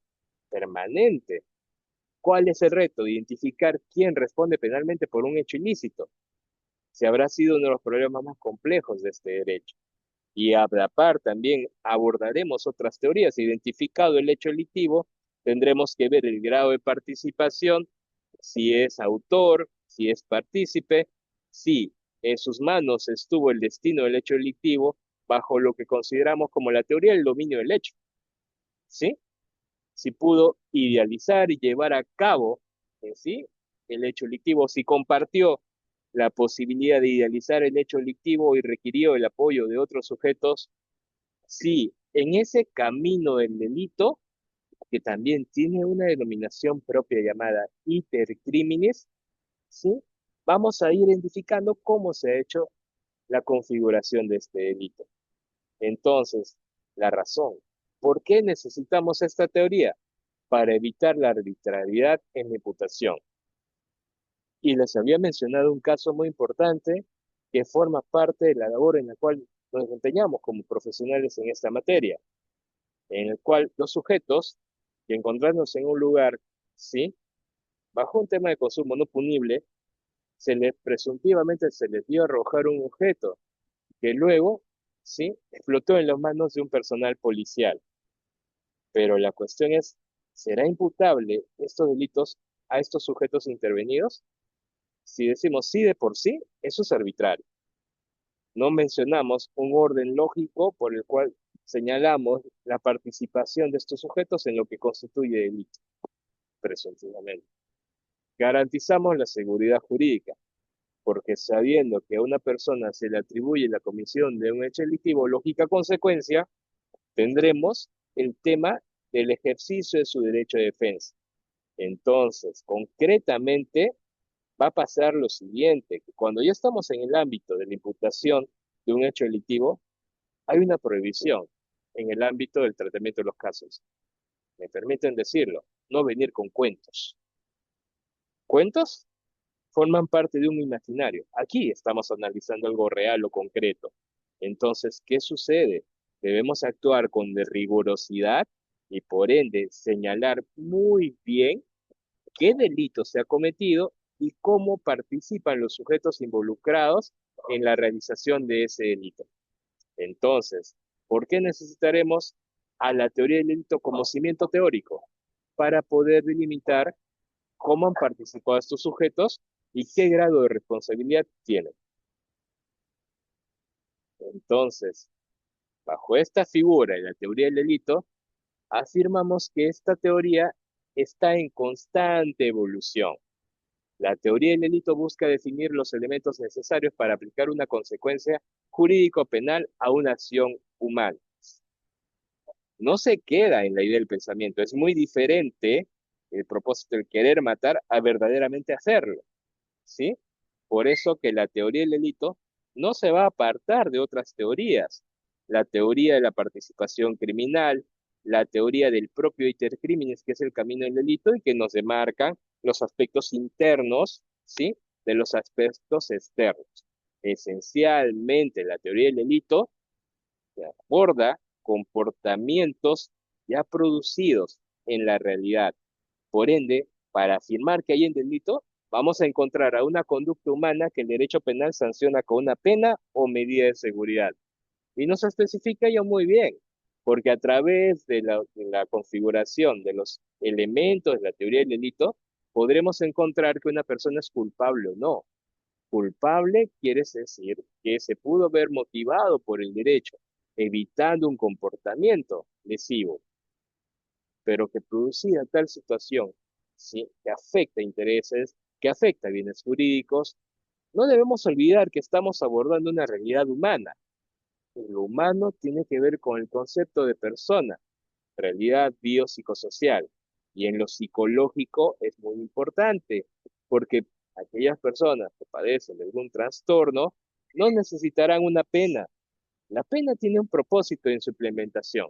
permanente. ¿Cuál es el reto? Identificar quién responde penalmente por un hecho ilícito. Se habrá sido uno de los problemas más complejos de este derecho. Y a la par también abordaremos otras teorías. Identificado el hecho delictivo, tendremos que ver el grado de participación, si es autor, si es partícipe, si en sus manos estuvo el destino del hecho delictivo bajo lo que consideramos como la teoría del dominio del hecho, ¿sí? Si pudo idealizar y llevar a cabo en sí el hecho delictivo, si compartió la posibilidad de idealizar el hecho delictivo y requirió el apoyo de otros sujetos, si en ese camino del delito que también tiene una denominación propia llamada iter criminis, ¿sí? Vamos a ir identificando cómo se ha hecho la configuración de este delito. Entonces, la razón. ¿Por qué necesitamos esta teoría? Para evitar la arbitrariedad en la imputación. Y les había mencionado un caso muy importante que forma parte de la labor en la cual nos desempeñamos como profesionales en esta materia, en el cual los sujetos que encontrándose en un lugar, ¿sí? Bajo un tema de consumo no punible, presuntivamente se les dio a arrojar un objeto que luego, ¿sí? Explotó en las manos de un personal policial. Pero la cuestión es, ¿será imputable estos delitos a estos sujetos intervenidos? Si decimos sí de por sí, eso es arbitrario. No mencionamos un orden lógico por el cual señalamos la participación de estos sujetos en lo que constituye delito, presuntivamente. Garantizamos la seguridad jurídica, porque sabiendo que a una persona se le atribuye la comisión de un hecho delictivo, lógica consecuencia, tendremos el tema del ejercicio de su derecho de defensa. Entonces, concretamente, va a pasar lo siguiente, que cuando ya estamos en el ámbito de la imputación de un hecho delictivo, hay una prohibición en el ámbito del tratamiento de los casos. Me permiten decirlo, no venir con cuentos. ¿Cuentos? Forman parte de un imaginario. Aquí estamos analizando algo real o concreto. Entonces, ¿qué sucede? Debemos actuar con rigurosidad y por ende señalar muy bien qué delito se ha cometido y cómo participan los sujetos involucrados en la realización de ese delito. Entonces, ¿por qué necesitaremos a la teoría del delito como cimiento teórico? Para poder delimitar cómo han participado estos sujetos y qué grado de responsabilidad tienen. Entonces, bajo esta figura de la teoría del delito, afirmamos que esta teoría está en constante evolución. La teoría del delito busca definir los elementos necesarios para aplicar una consecuencia jurídico-penal a una acción humana. No se queda en la idea del pensamiento, es muy diferente el propósito del querer matar a verdaderamente hacerlo, ¿sí? Por eso que la teoría del delito no se va a apartar de otras teorías. La teoría de la participación criminal, la teoría del propio iter criminis, que es el camino del delito y que nos demarcan los aspectos internos, ¿sí? De los aspectos externos. Esencialmente, la teoría del delito aborda comportamientos ya producidos en la realidad. Por ende, para afirmar que hay un delito, vamos a encontrar a una conducta humana que el derecho penal sanciona con una pena o medida de seguridad. Y nos especifica ello muy bien, porque a través de la configuración de los elementos de la teoría del delito, podremos encontrar que una persona es culpable o no. Culpable quiere decir que se pudo ver motivado por el derecho, evitando un comportamiento lesivo, pero que producida tal situación, ¿sí? Que afecta intereses, que afecta bienes jurídicos, no debemos olvidar que estamos abordando una realidad humana. Y lo humano tiene que ver con el concepto de persona, realidad biopsicosocial. Y en lo psicológico es muy importante, porque aquellas personas que padecen de algún trastorno no necesitarán una pena. La pena tiene un propósito en su implementación.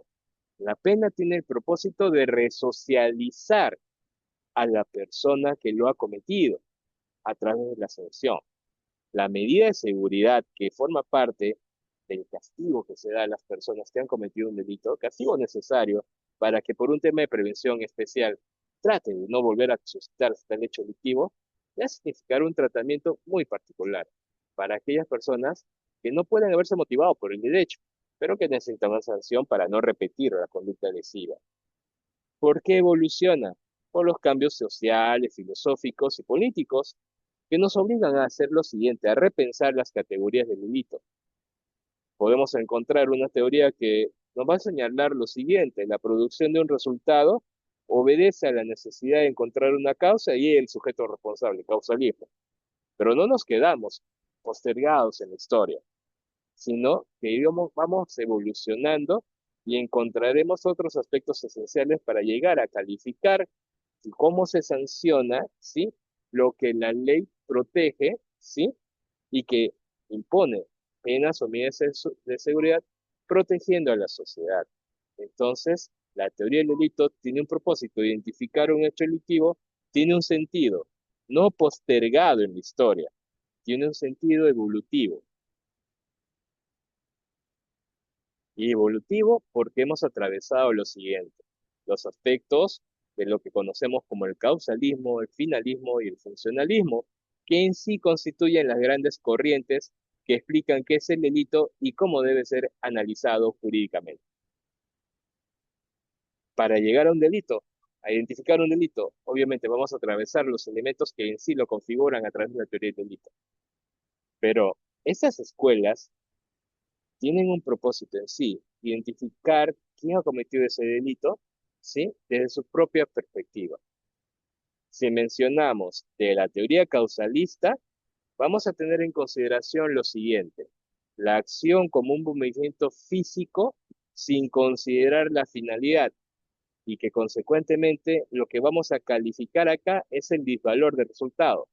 La pena tiene el propósito de resocializar a la persona que lo ha cometido a través de la sanción. La medida de seguridad que forma parte del castigo que se da a las personas que han cometido un delito, castigo necesario para que por un tema de prevención especial traten de no volver a suscitarse tal hecho delictivo, va a significar un tratamiento muy particular para aquellas personas que no pueden haberse motivado por el derecho, pero que necesitan una sanción para no repetir la conducta lesiva. ¿Por qué evoluciona? Por los cambios sociales, filosóficos y políticos que nos obligan a hacer lo siguiente, a repensar las categorías del delito. Podemos encontrar una teoría que nos va a señalar lo siguiente, la producción de un resultado obedece a la necesidad de encontrar una causa y el sujeto responsable, causalismo. Pero no nos quedamos postergados en la historia, sino que vamos evolucionando y encontraremos otros aspectos esenciales para llegar a calificar cómo se sanciona, ¿sí? Lo que la ley protege, ¿sí? Y que impone penas o medidas de seguridad protegiendo a la sociedad. Entonces, la teoría del delito tiene un propósito, identificar un hecho delictivo, tiene un sentido, no postergado en la historia, tiene un sentido evolutivo. Y evolutivo porque hemos atravesado lo siguiente, los aspectos de lo que conocemos como el causalismo, el finalismo y el funcionalismo, que en sí constituyen las grandes corrientes que explican qué es el delito y cómo debe ser analizado jurídicamente. Para llegar a un delito, a identificar un delito, obviamente vamos a atravesar los elementos que en sí lo configuran a través de la teoría del delito. Pero esas escuelas tienen un propósito en sí, identificar quién ha cometido ese delito, ¿sí? Desde su propia perspectiva. Si mencionamos de la teoría causalista, vamos a tener en consideración lo siguiente, la acción como un movimiento físico sin considerar la finalidad y que consecuentemente lo que vamos a calificar acá es el disvalor del resultado.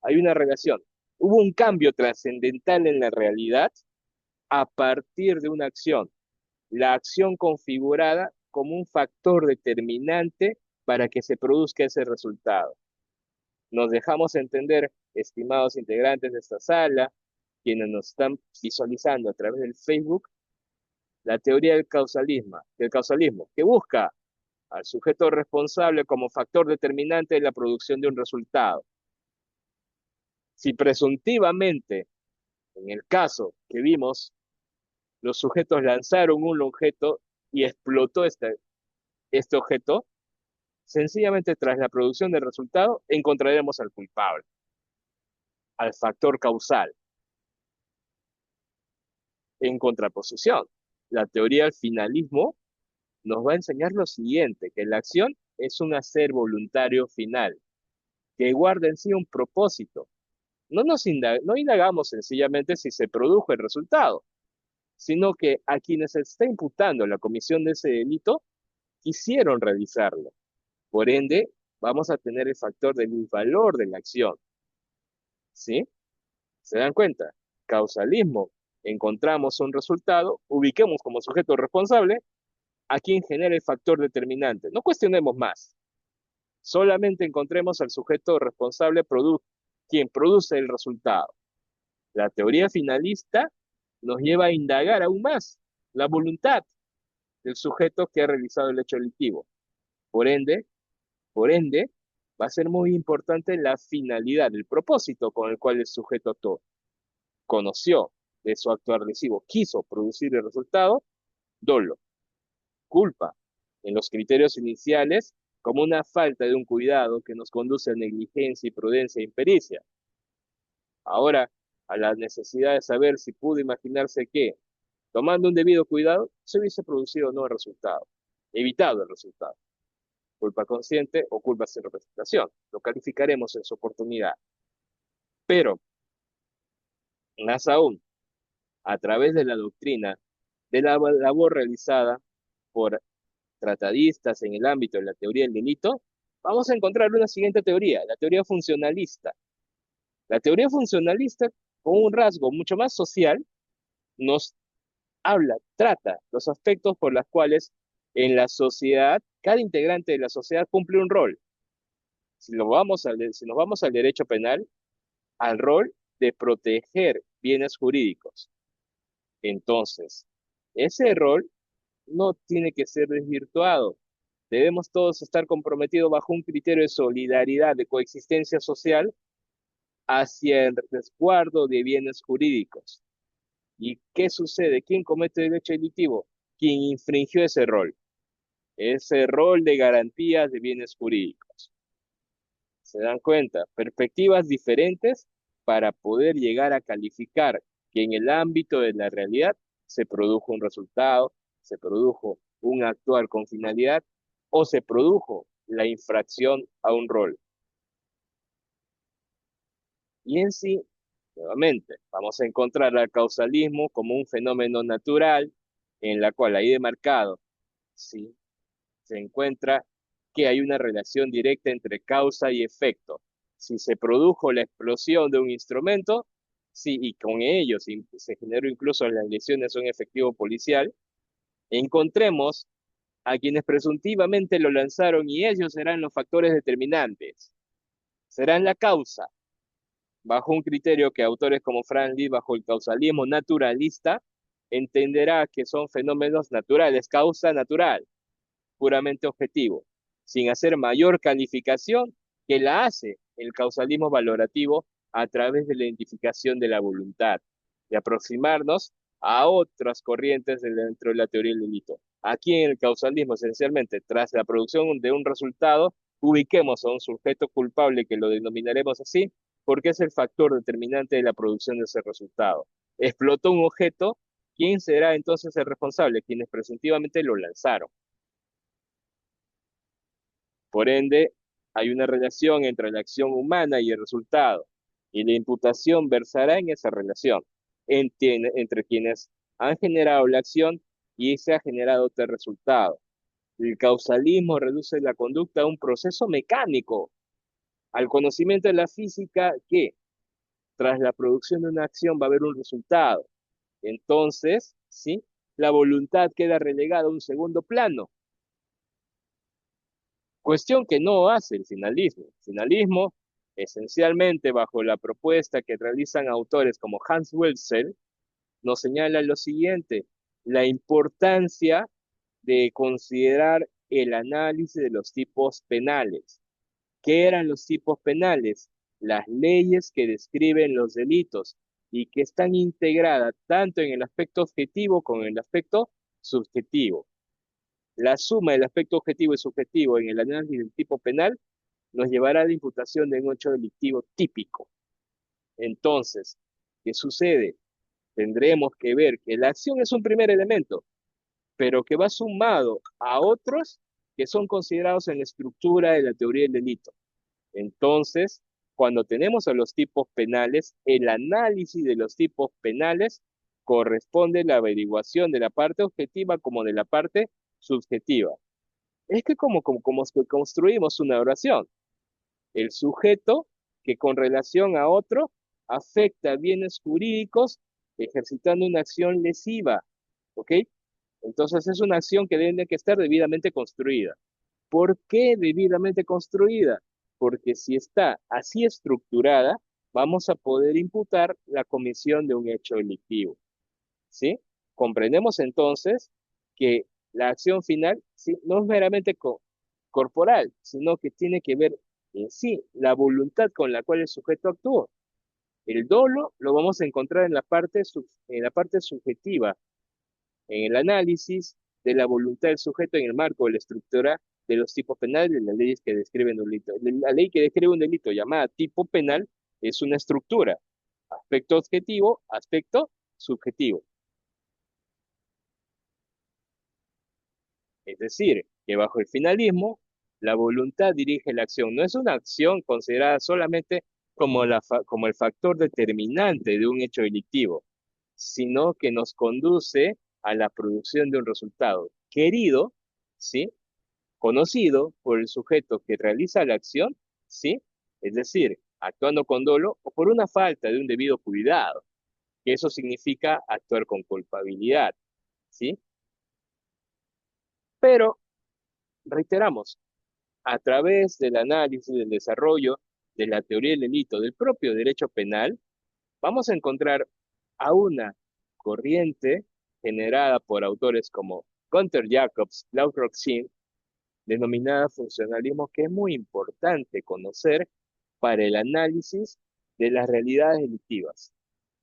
Hay una relación. Hubo un cambio trascendental en la realidad a partir de una acción, la acción configurada como un factor determinante para que se produzca ese resultado. Nos dejamos entender, estimados integrantes de esta sala, quienes nos están visualizando a través del Facebook, la teoría del causalismo, que busca al sujeto responsable como factor determinante de la producción de un resultado. Si presuntivamente, en el caso que vimos, los sujetos lanzaron un objeto y explotó este objeto, sencillamente tras la producción del resultado encontraremos al culpable, al factor causal. En contraposición, la teoría del finalismo nos va a enseñar lo siguiente, que la acción es un hacer voluntario final, que guarda en sí un propósito. No indagamos sencillamente si se produjo el resultado, sino que a quienes se está imputando la comisión de ese delito quisieron realizarlo. Por ende, vamos a tener el factor del valor de la acción. ¿Sí? ¿Se dan cuenta? Causalismo. Encontramos un resultado, ubiquemos como sujeto responsable a quien genera el factor determinante. No cuestionemos más. Solamente encontremos al sujeto responsable, quien produce el resultado. La teoría finalista nos lleva a indagar aún más la voluntad del sujeto que ha realizado el hecho delictivo. Por ende, por ende, va a ser muy importante la finalidad, el propósito con el cual el sujeto actuó. Conoció de su actuar lesivo, quiso producir el resultado, dolo, culpa, en los criterios iniciales, como una falta de un cuidado que nos conduce a negligencia, imprudencia e impericia. Ahora, a la necesidad de saber si pudo imaginarse que, tomando un debido cuidado, se hubiese producido o no el resultado, evitado el resultado. Culpa consciente o culpa sin representación. Lo calificaremos en su oportunidad. Pero, más aún, a través de la doctrina, de la labor realizada por tratadistas en el ámbito de la teoría del delito, vamos a encontrar una siguiente teoría, la teoría funcionalista. La teoría funcionalista, con un rasgo mucho más social, nos trata los aspectos por los cuales en la sociedad, cada integrante de la sociedad cumple un rol. Si nos vamos al derecho penal, al rol de proteger bienes jurídicos. Entonces, ese rol no tiene que ser desvirtuado. Debemos todos estar comprometidos bajo un criterio de solidaridad, de coexistencia social hacia el resguardo de bienes jurídicos. ¿Y qué sucede? ¿Quién comete el hecho delictivo? Quien infringió ese rol de garantías de bienes jurídicos. ¿Se dan cuenta? Perspectivas diferentes para poder llegar a calificar que en el ámbito de la realidad se produjo un resultado, se produjo un actuar con finalidad o se produjo la infracción a un rol. Y en sí, nuevamente, vamos a encontrar al causalismo como un fenómeno natural en la cual ahí demarcado, ¿sí? Se encuentra que hay una relación directa entre causa y efecto. Si se produjo la explosión de un instrumento, sí, y con ello se generó incluso las lesiones a un efectivo policial, encontremos a quienes presuntivamente lo lanzaron y ellos serán los factores determinantes, serán la causa, bajo un criterio que autores como Frank Lee, bajo el causalismo naturalista, entenderá que son fenómenos naturales, causa natural, puramente objetivo, sin hacer mayor calificación que la hace el causalismo valorativo a través de la identificación de la voluntad, de aproximarnos a otras corrientes dentro de la teoría del delito. Aquí en el causalismo, esencialmente, tras la producción de un resultado, ubiquemos a un sujeto culpable que lo denominaremos así, porque es el factor determinante de la producción de ese resultado. Explotó un objeto, ¿quién será entonces el responsable? Quienes presuntivamente lo lanzaron. Por ende, hay una relación entre la acción humana y el resultado, y la imputación versará en esa relación entre quienes han generado la acción y se ha generado este resultado. El causalismo reduce la conducta a un proceso mecánico, al conocimiento de la física que tras la producción de una acción va a haber un resultado. Entonces, ¿sí? La voluntad queda relegada a un segundo plano. Cuestión que no hace el finalismo. El finalismo, esencialmente bajo la propuesta que realizan autores como Hans Welzel, nos señala lo siguiente, la importancia de considerar el análisis de los tipos penales. ¿Qué eran los tipos penales? Las leyes que describen los delitos y que están integradas tanto en el aspecto objetivo como en el aspecto subjetivo. La suma del aspecto objetivo y subjetivo en el análisis del tipo penal nos llevará a la imputación de un hecho delictivo típico. Entonces, ¿qué sucede? Tendremos que ver que la acción es un primer elemento, pero que va sumado a otros que son considerados en la estructura de la teoría del delito. Entonces, cuando tenemos a los tipos penales, el análisis de los tipos penales corresponde a la averiguación de la parte objetiva como de la parte subjetiva. Es que como construimos una oración, el sujeto que con relación a otro afecta bienes jurídicos ejercitando una acción lesiva, ¿ok? Entonces es una acción que tiene que estar debidamente construida. ¿Por qué debidamente construida? Porque si está así estructurada, vamos a poder imputar la comisión de un hecho delictivo, ¿sí? Comprendemos entonces que la acción final, ¿sí? No es meramente corporal, sino que tiene que ver en sí la voluntad con la cual el sujeto actuó. El dolo lo vamos a encontrar en la parte subjetiva, en el análisis de la voluntad del sujeto en el marco de la estructura de los tipos penales de las leyes que describen un delito. La ley que describe un delito llamada tipo penal es una estructura, aspecto objetivo, aspecto subjetivo. Es decir, que bajo el finalismo, la voluntad dirige la acción. No es una acción considerada solamente como el factor determinante de un hecho delictivo, sino que nos conduce a la producción de un resultado querido, ¿sí? Conocido por el sujeto que realiza la acción, ¿sí? Es decir, actuando con dolo o por una falta de un debido cuidado, que eso significa actuar con culpabilidad, ¿sí? Pero, reiteramos, a través del análisis, del desarrollo de la teoría del delito, del propio derecho penal, vamos a encontrar a una corriente generada por autores como Gunther Jacobs, Claude Roxin, denominada funcionalismo, que es muy importante conocer para el análisis de las realidades delictivas.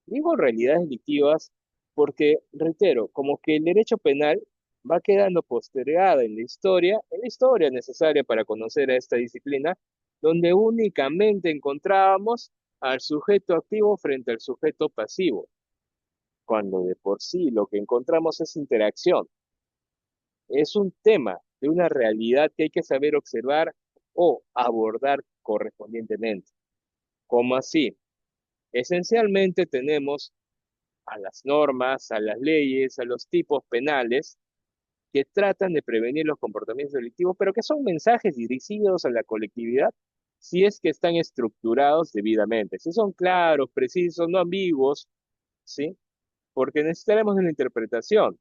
Digo realidades delictivas porque, reitero, como que el derecho penal va quedando postergado en la historia necesaria para conocer a esta disciplina, donde únicamente encontrábamos al sujeto activo frente al sujeto pasivo, cuando de por sí lo que encontramos es interacción. Es un tema de una realidad que hay que saber observar o abordar correspondientemente. ¿Cómo así? Esencialmente tenemos a las normas, a las leyes, a los tipos penales que tratan de prevenir los comportamientos delictivos, pero que son mensajes dirigidos a la colectividad si es que están estructurados debidamente, si son claros, precisos, no ambiguos, ¿sí? Porque necesitaremos de una interpretación,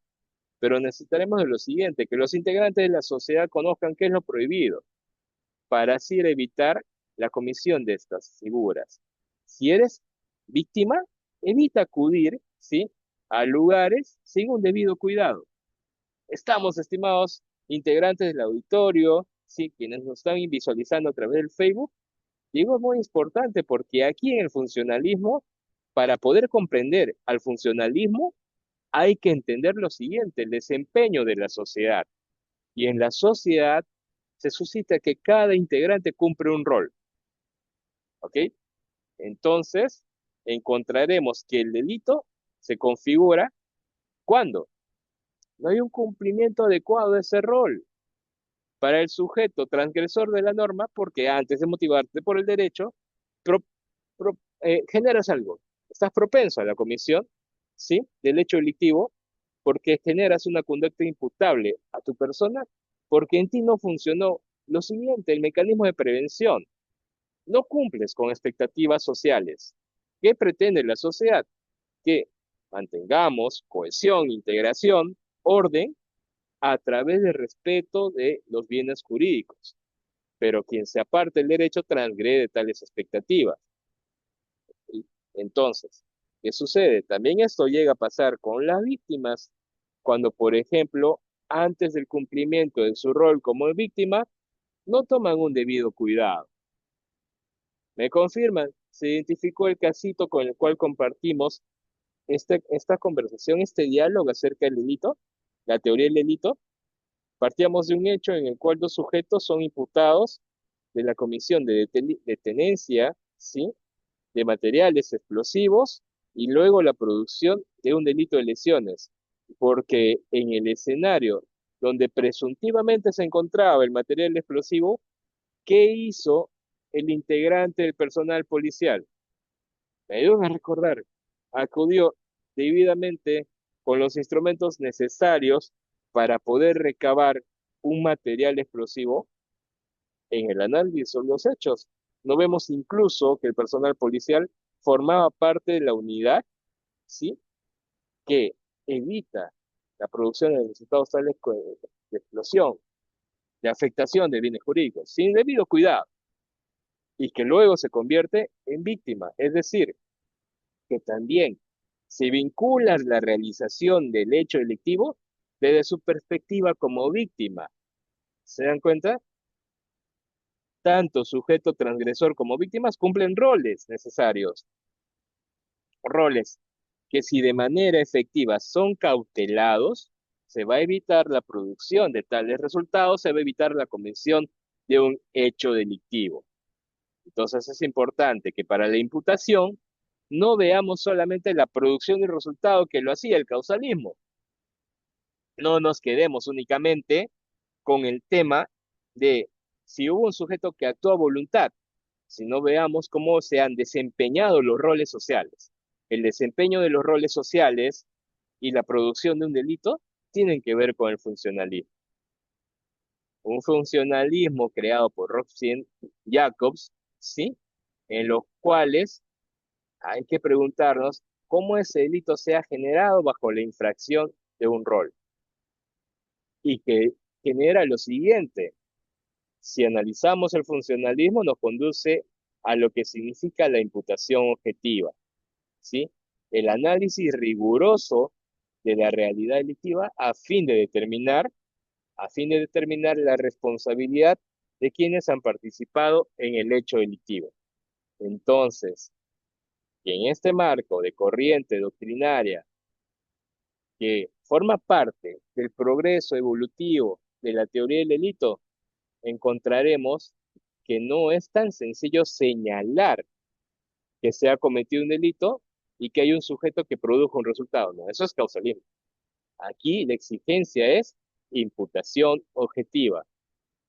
pero necesitaremos de lo siguiente, que los integrantes de la sociedad conozcan qué es lo prohibido, para así evitar la comisión de estas figuras. Si eres víctima, evita acudir, ¿sí?, a lugares sin un debido cuidado. Estamos, estimados integrantes del auditorio, sí, quienes nos están visualizando a través del Facebook, digo, es muy importante porque aquí en el funcionalismo, para poder comprender al funcionalismo, hay que entender lo siguiente, el desempeño de la sociedad. Y en la sociedad se suscita que cada integrante cumple un rol, ¿ok? Entonces, encontraremos que el delito se configura cuando no hay un cumplimiento adecuado de ese rol para el sujeto transgresor de la norma, porque antes de motivarte por el derecho, pro- generas algo. Estás propenso a la comisión, ¿sí?, del hecho delictivo, porque generas una conducta imputable a tu persona, porque en ti no funcionó lo siguiente, el mecanismo de prevención. No cumples con expectativas sociales. ¿Qué pretende la sociedad? Que mantengamos cohesión, integración, orden a través del respeto de los bienes jurídicos. Pero quien se aparte del derecho transgrede tales expectativas. Y entonces, ¿qué sucede? También esto llega a pasar con las víctimas, cuando, por ejemplo, antes del cumplimiento de su rol como víctima, no toman un debido cuidado. ¿Me confirman? Se identificó el casito con el cual compartimos esta conversación, este diálogo acerca del delito, la teoría del delito. Partíamos de un hecho en el cual dos sujetos son imputados de la comisión de tenencia, ¿sí?, de materiales explosivos y luego la producción de un delito de lesiones, porque en el escenario donde presuntivamente se encontraba el material explosivo, ¿qué hizo el integrante del personal policial? Me ayudan a recordar, acudió debidamente con los instrumentos necesarios para poder recabar un material explosivo. En el análisis de los hechos, no vemos incluso que el personal policial formaba parte de la unidad, ¿sí?, que evita la producción de resultados tales de explosión, de afectación de bienes jurídicos, sin debido cuidado, y que luego se convierte en víctima. Es decir, que también se vincula la realización del hecho delictivo desde su perspectiva como víctima. ¿Se dan cuenta? Tanto sujeto transgresor como víctimas cumplen roles necesarios, roles que si de manera efectiva son cautelados, se va a evitar la producción de tales resultados, se va a evitar la comisión de un hecho delictivo. Entonces es importante que para la imputación no veamos solamente la producción y resultado que lo hacía el causalismo. No nos quedemos únicamente con el tema de si hubo un sujeto que actuó a voluntad, sino veamos cómo se han desempeñado los roles sociales. El desempeño de los roles sociales y la producción de un delito tienen que ver con el funcionalismo. Un funcionalismo creado por Rothschild Jacobs, ¿sí?, en los cuales hay que preguntarnos cómo ese delito se ha generado bajo la infracción de un rol y que genera lo siguiente. Si analizamos el funcionalismo, nos conduce a lo que significa la imputación objetiva, ¿sí? El análisis riguroso de la realidad delictiva a fin de determinar la responsabilidad de quienes han participado en el hecho delictivo. Entonces, en este marco de corriente doctrinaria que forma parte del progreso evolutivo de la teoría del delito, encontraremos que no es tan sencillo señalar que se ha cometido un delito y que hay un sujeto que produjo un resultado. No, eso es causalismo. Aquí la exigencia es imputación objetiva,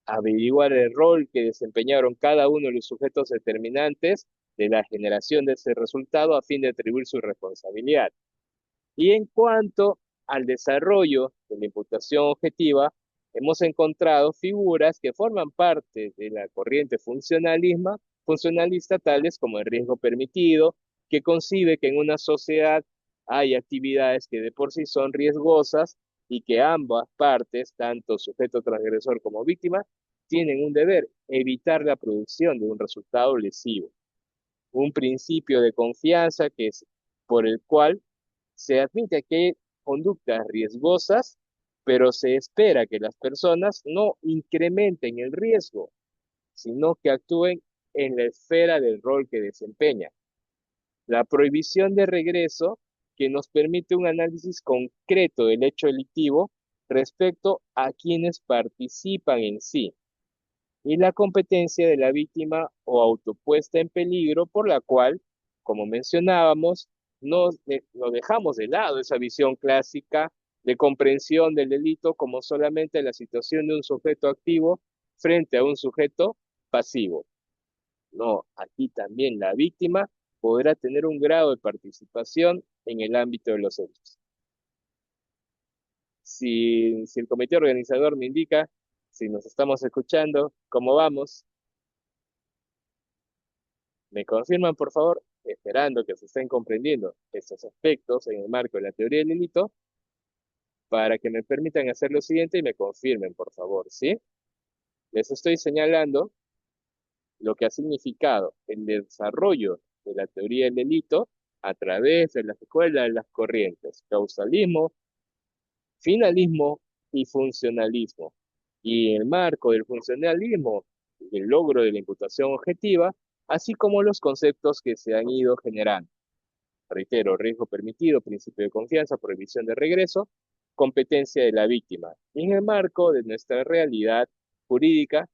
averiguar el rol que desempeñaron cada uno de los sujetos determinantes de la generación de ese resultado a fin de atribuir su responsabilidad. Y en cuanto al desarrollo de la imputación objetiva, hemos encontrado figuras que forman parte de la corriente funcionalista, tales como el riesgo permitido, que concibe que en una sociedad hay actividades que de por sí son riesgosas y que ambas partes, tanto sujeto transgresor como víctima, tienen un deber: evitar la producción de un resultado lesivo. Un principio de confianza que es por el cual se admite que hay conductas riesgosas, pero se espera que las personas no incrementen el riesgo, sino que actúen en la esfera del rol que desempeñan. La prohibición de regreso, que nos permite un análisis concreto del hecho delictivo respecto a quienes participan en sí, y la competencia de la víctima o autopuesta en peligro, por la cual, como mencionábamos, no dejamos de lado esa visión clásica de comprensión del delito como solamente la situación de un sujeto activo frente a un sujeto pasivo. No, aquí también la víctima podrá tener un grado de participación en el ámbito de los hechos. Si el comité organizador me indica, si nos estamos escuchando, ¿cómo vamos? ¿Me confirman, por favor, esperando que se estén comprendiendo estos aspectos en el marco de la teoría del delito, para que me permitan hacer lo siguiente y me confirmen, por favor, ¿sí? Les estoy señalando lo que ha significado el desarrollo de la teoría del delito a través de las escuelas de las corrientes: causalismo, finalismo y funcionalismo. Y en el marco del funcionalismo, el logro de la imputación objetiva, así como los conceptos que se han ido generando. Reitero: riesgo permitido, principio de confianza, prohibición de regreso, competencia de la víctima. Y en el marco de nuestra realidad jurídica,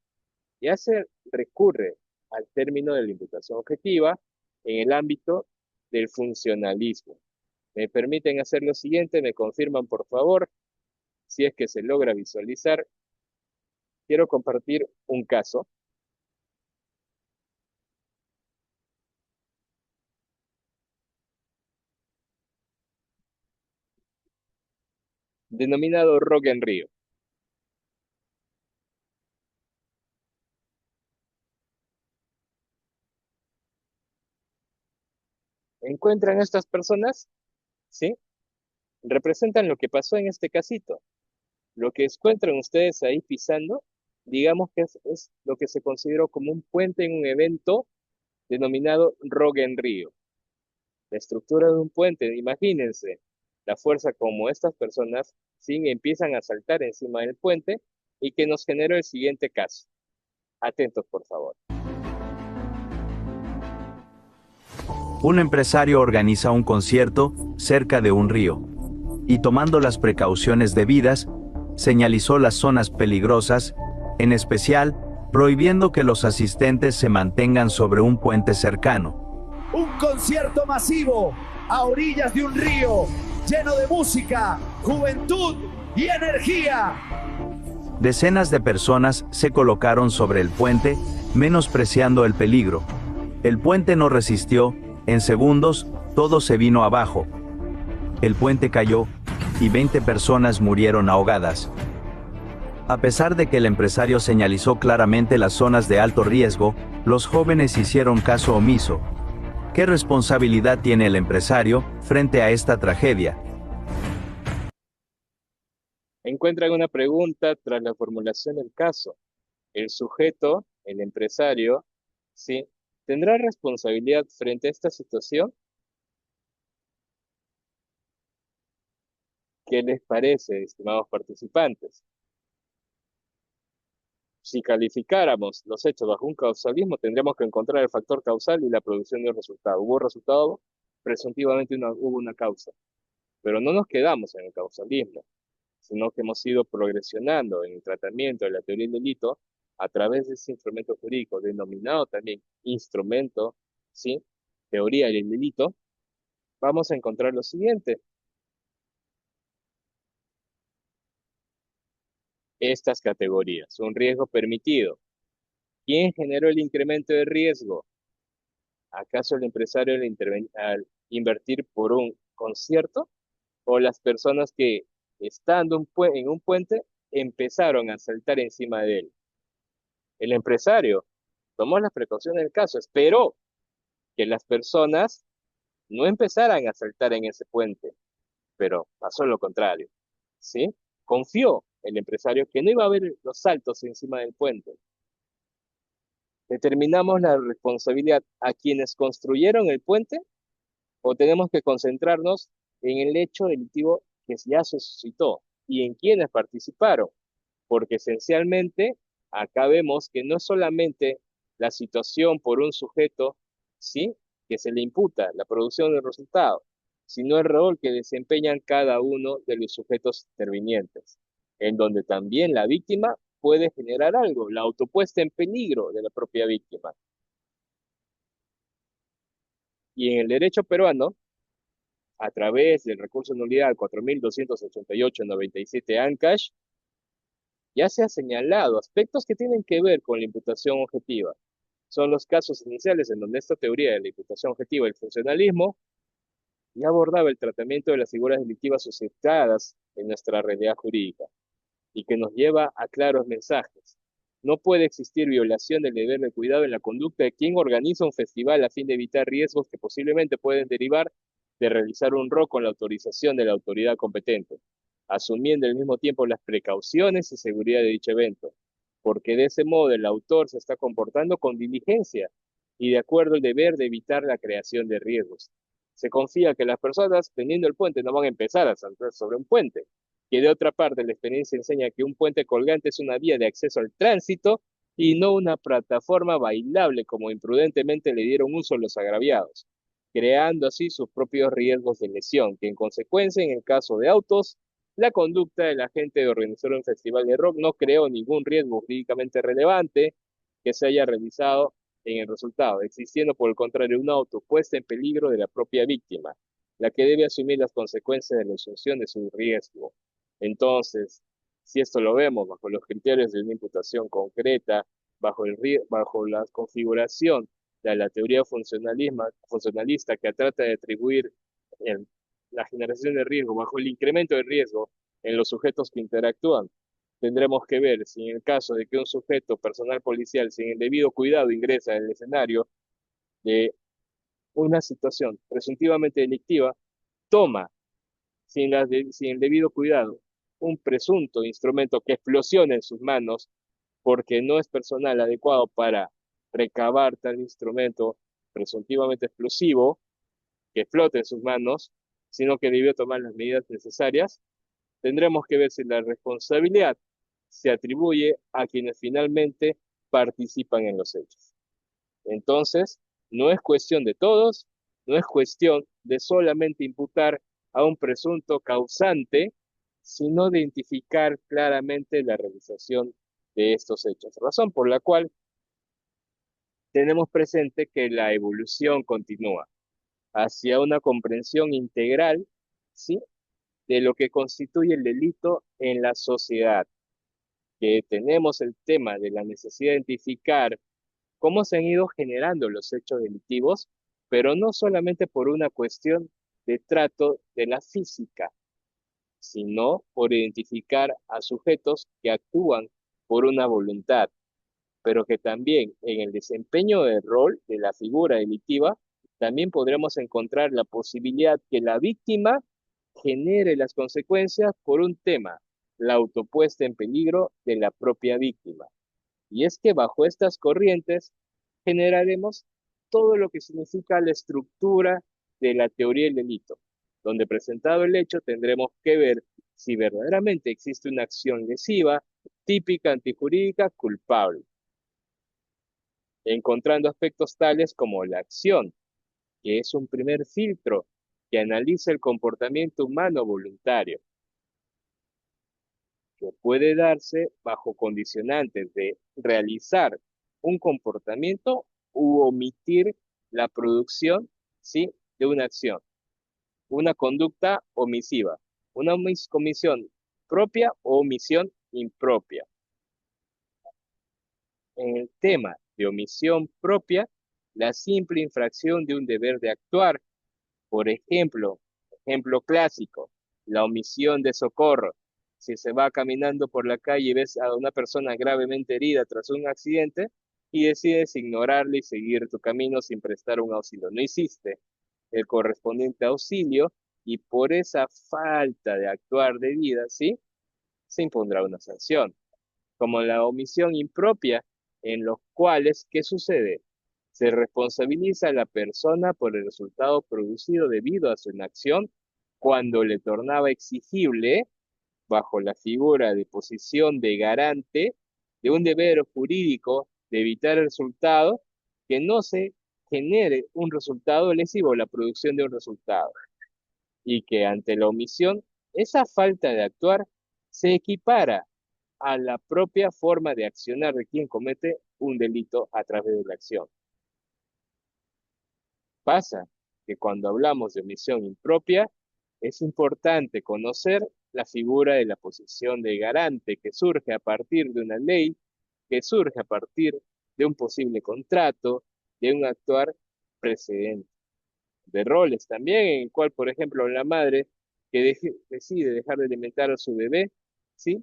ya se recurre al término de la imputación objetiva en el ámbito del funcionalismo. ¿Me permiten hacer lo siguiente? Me confirman, por favor, si es que se logra visualizar. Quiero compartir un caso denominado Rock en Río. ¿Encuentran estas personas? ¿Sí? Representan lo que pasó en este casito. Lo que encuentran ustedes ahí pisando, digamos que es lo que se consideró como un puente en un evento denominado Rock en Río. La estructura de un puente, imagínense la fuerza como estas personas sí empiezan a saltar encima del puente, y que nos generó el siguiente caso. Atentos, por favor. Un empresario organiza un concierto cerca de un río y, tomando las precauciones debidas, señalizó las zonas peligrosas, en especial prohibiendo que los asistentes se mantengan sobre un puente cercano. Un concierto masivo a orillas de un río, lleno de música, juventud y energía. Decenas de personas se colocaron sobre el puente, menospreciando el peligro. El puente no resistió. En segundos, todo se vino abajo. El puente cayó y 20 personas murieron ahogadas. A pesar de que el empresario señalizó claramente las zonas de alto riesgo, los jóvenes hicieron caso omiso. ¿Qué responsabilidad tiene el empresario frente a esta tragedia? Encuentran una pregunta tras la formulación del caso. El sujeto, el empresario, ¿sí?, ¿tendrá responsabilidad frente a esta situación? ¿Qué les parece, estimados participantes? Si calificáramos los hechos bajo un causalismo, tendríamos que encontrar el factor causal y la producción de un resultado. Hubo resultado, presuntivamente hubo una causa. Pero no nos quedamos en el causalismo, sino que hemos ido progresionando en el tratamiento de la teoría del delito a través de ese instrumento jurídico, denominado también instrumento, ¿sí?, teoría del delito. Vamos a encontrar lo siguiente: estas categorías. Un riesgo permitido. ¿Quién generó el incremento de riesgo? ¿Acaso el empresario al invertir por un concierto? o las personas que, estando en un puente, empezaron a saltar encima de él. El empresario tomó las precauciones del caso, esperó que las personas no empezaran a saltar en ese puente, pero pasó lo contrario, ¿sí? Confió el empresario que no iba a haber los saltos encima del puente. ¿Determinamos la responsabilidad a quienes construyeron el puente o tenemos que concentrarnos en el hecho delictivo que ya se suscitó y en quienes participaron? Porque esencialmente acá vemos que no es solamente la situación por un sujeto, ¿sí?, que se le imputa la producción del resultado, sino el rol que desempeñan cada uno de los sujetos intervinientes, en donde también la víctima puede generar algo, la autopuesta en peligro de la propia víctima. Y en el derecho peruano, a través del recurso de nulidad 4288-97 ANCASH, ya se ha señalado aspectos que tienen que ver con la imputación objetiva. Son los casos iniciales en donde esta teoría de la imputación objetiva del funcionalismo ya abordaba el tratamiento de las figuras delictivas suscitadas en nuestra realidad jurídica y que nos lleva a claros mensajes. No puede existir violación del deber de cuidado en la conducta de quien organiza un festival a fin de evitar riesgos que posiblemente pueden derivar de realizar un RO con la autorización de la autoridad competente, asumiendo al mismo tiempo las precauciones y seguridad de dicho evento, porque de ese modo el autor se está comportando con diligencia y de acuerdo al deber de evitar la creación de riesgos. Se confía que las personas teniendo el puente no van a empezar a saltar sobre un puente, que de otra parte la experiencia enseña que un puente colgante es una vía de acceso al tránsito y no una plataforma bailable como imprudentemente le dieron uso los agraviados, creando así sus propios riesgos de lesión, que en consecuencia, en el caso de autos, la conducta del agente de organizar un festival de rock no creó ningún riesgo jurídicamente relevante que se haya realizado en el resultado, existiendo por el contrario una autopuesta en peligro de la propia víctima, la que debe asumir las consecuencias de la asunción de su riesgo. Entonces, si esto lo vemos bajo los criterios de una imputación concreta, bajo la configuración de la teoría funcionalista que trata de atribuir el- la generación de riesgo bajo el incremento de riesgo en los sujetos que interactúan, tendremos que ver si en el caso de que un sujeto personal policial sin el debido cuidado ingresa en el escenario de una situación presuntivamente delictiva, toma sin el debido cuidado un presunto instrumento que explosiona en sus manos porque no es personal adecuado para recabar tal instrumento presuntivamente explosivo que flote en sus manos, sino que debió tomar las medidas necesarias, tendremos que ver si la responsabilidad se atribuye a quienes finalmente participan en los hechos. Entonces, no es cuestión de todos, no es cuestión de solamente imputar a un presunto causante, sino de identificar claramente la realización de estos hechos. Razón por la cual tenemos presente que la evolución continúa hacia una comprensión integral, ¿sí?, de lo que constituye el delito en la sociedad, que tenemos el tema de la necesidad de identificar cómo se han ido generando los hechos delictivos, pero no solamente por una cuestión de trato de la física, sino por identificar a sujetos que actúan por una voluntad, pero que también en el desempeño del rol de la figura delictiva, también podremos encontrar la posibilidad que la víctima genere las consecuencias por un tema, la autopuesta en peligro de la propia víctima. Y es que bajo estas corrientes generaremos todo lo que significa la estructura de la teoría del delito, donde presentado el hecho tendremos que ver si verdaderamente existe una acción lesiva, típica, antijurídica, culpable, encontrando aspectos tales como la acción, que es un primer filtro que analiza el comportamiento humano voluntario, que puede darse bajo condicionantes de realizar un comportamiento u omitir la producción, ¿sí?, de una acción, una conducta omisiva, una comisión propia o omisión impropia. En el tema de omisión propia, la simple infracción de un deber de actuar, por ejemplo, ejemplo clásico, la omisión de socorro. Si se va caminando por la calle y ves a una persona gravemente herida tras un accidente y decides ignorarle y seguir tu camino sin prestar un auxilio. No hiciste el correspondiente auxilio y por esa falta de actuar debida, ¿sí? Se impondrá una sanción, como la omisión impropia, en los cuales, ¿qué sucede? Se responsabiliza a la persona por el resultado producido debido a su inacción cuando le tornaba exigible, bajo la figura de posición de garante, de un deber jurídico de evitar el resultado, que no se genere un resultado lesivo, la producción de un resultado, y que ante la omisión, esa falta de actuar se equipara a la propia forma de accionar de quien comete un delito a través de la acción. Pasa que cuando hablamos de omisión impropia, es importante conocer la figura de la posición de garante que surge a partir de una ley, que surge a partir de un posible contrato, de un actuar precedente, de roles también, en el cual, por ejemplo, la madre que decide dejar de alimentar a su bebé, ¿sí?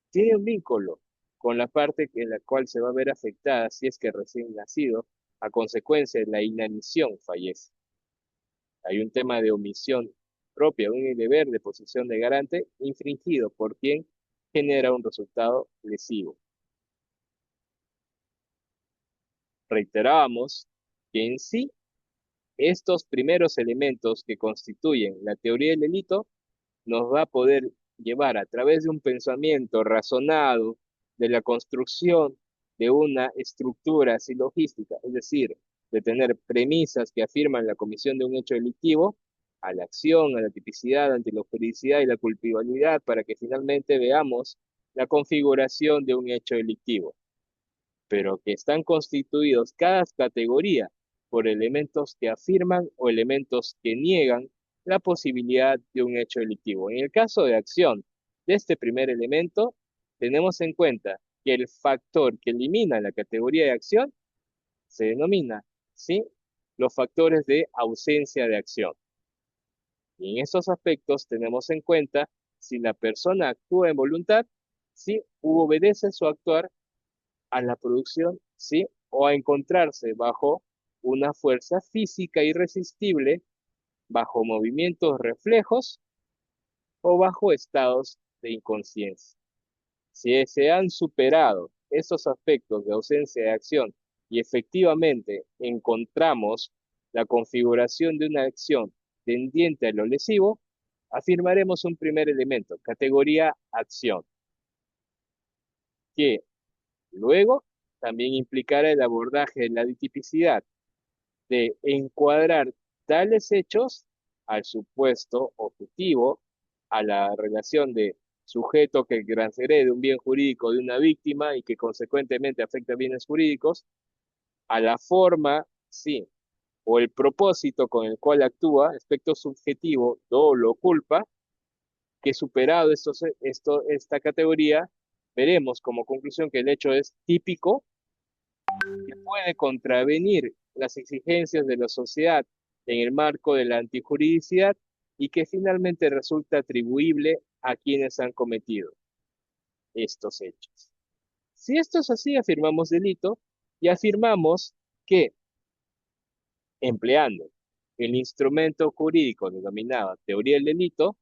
Tiene un vínculo con la parte en la cual se va a ver afectada si es que recién nacido, a consecuencia de la inanición, fallece. Hay un tema de omisión propia, un deber de posición de garante infringido por quien genera un resultado lesivo. Reiterábamos que en sí estos primeros elementos que constituyen la teoría del delito nos va a poder llevar a través de un pensamiento razonado, de la construcción de una estructura silogística, es decir, de tener premisas que afirman la comisión de un hecho delictivo, a la acción, a la tipicidad, ante la juridicidad y la culpabilidad, para que finalmente veamos la configuración de un hecho delictivo, pero que están constituidos cada categoría por elementos que afirman o elementos que niegan la posibilidad de un hecho delictivo. En el caso de acción de este primer elemento, tenemos en cuenta que el factor que elimina la categoría de acción se denomina, ¿sí?, los factores de ausencia de acción. Y en estos aspectos tenemos en cuenta si la persona actúa en voluntad, si obedece su actuar a la producción, ¿sí? O a encontrarse bajo una fuerza física irresistible, bajo movimientos reflejos o bajo estados de inconsciencia. Si se han superado esos aspectos de ausencia de acción y efectivamente encontramos la configuración de una acción tendiente a lo lesivo, afirmaremos un primer elemento, categoría acción, que luego también implicará el abordaje de la tipicidad, de encuadrar tales hechos al supuesto objetivo, a la relación de sujeto que transgrede un bien jurídico de una víctima y que consecuentemente afecta bienes jurídicos, a la forma, sí, o el propósito con el cual actúa, aspecto subjetivo, dolo, culpa, que superado esta categoría, veremos como conclusión que el hecho es típico, que puede contravenir las exigencias de la sociedad en el marco de la antijuridicidad y que finalmente resulta atribuible a quienes han cometido estos hechos. Si esto es así, afirmamos delito y afirmamos que empleando el instrumento jurídico denominado teoría del delito,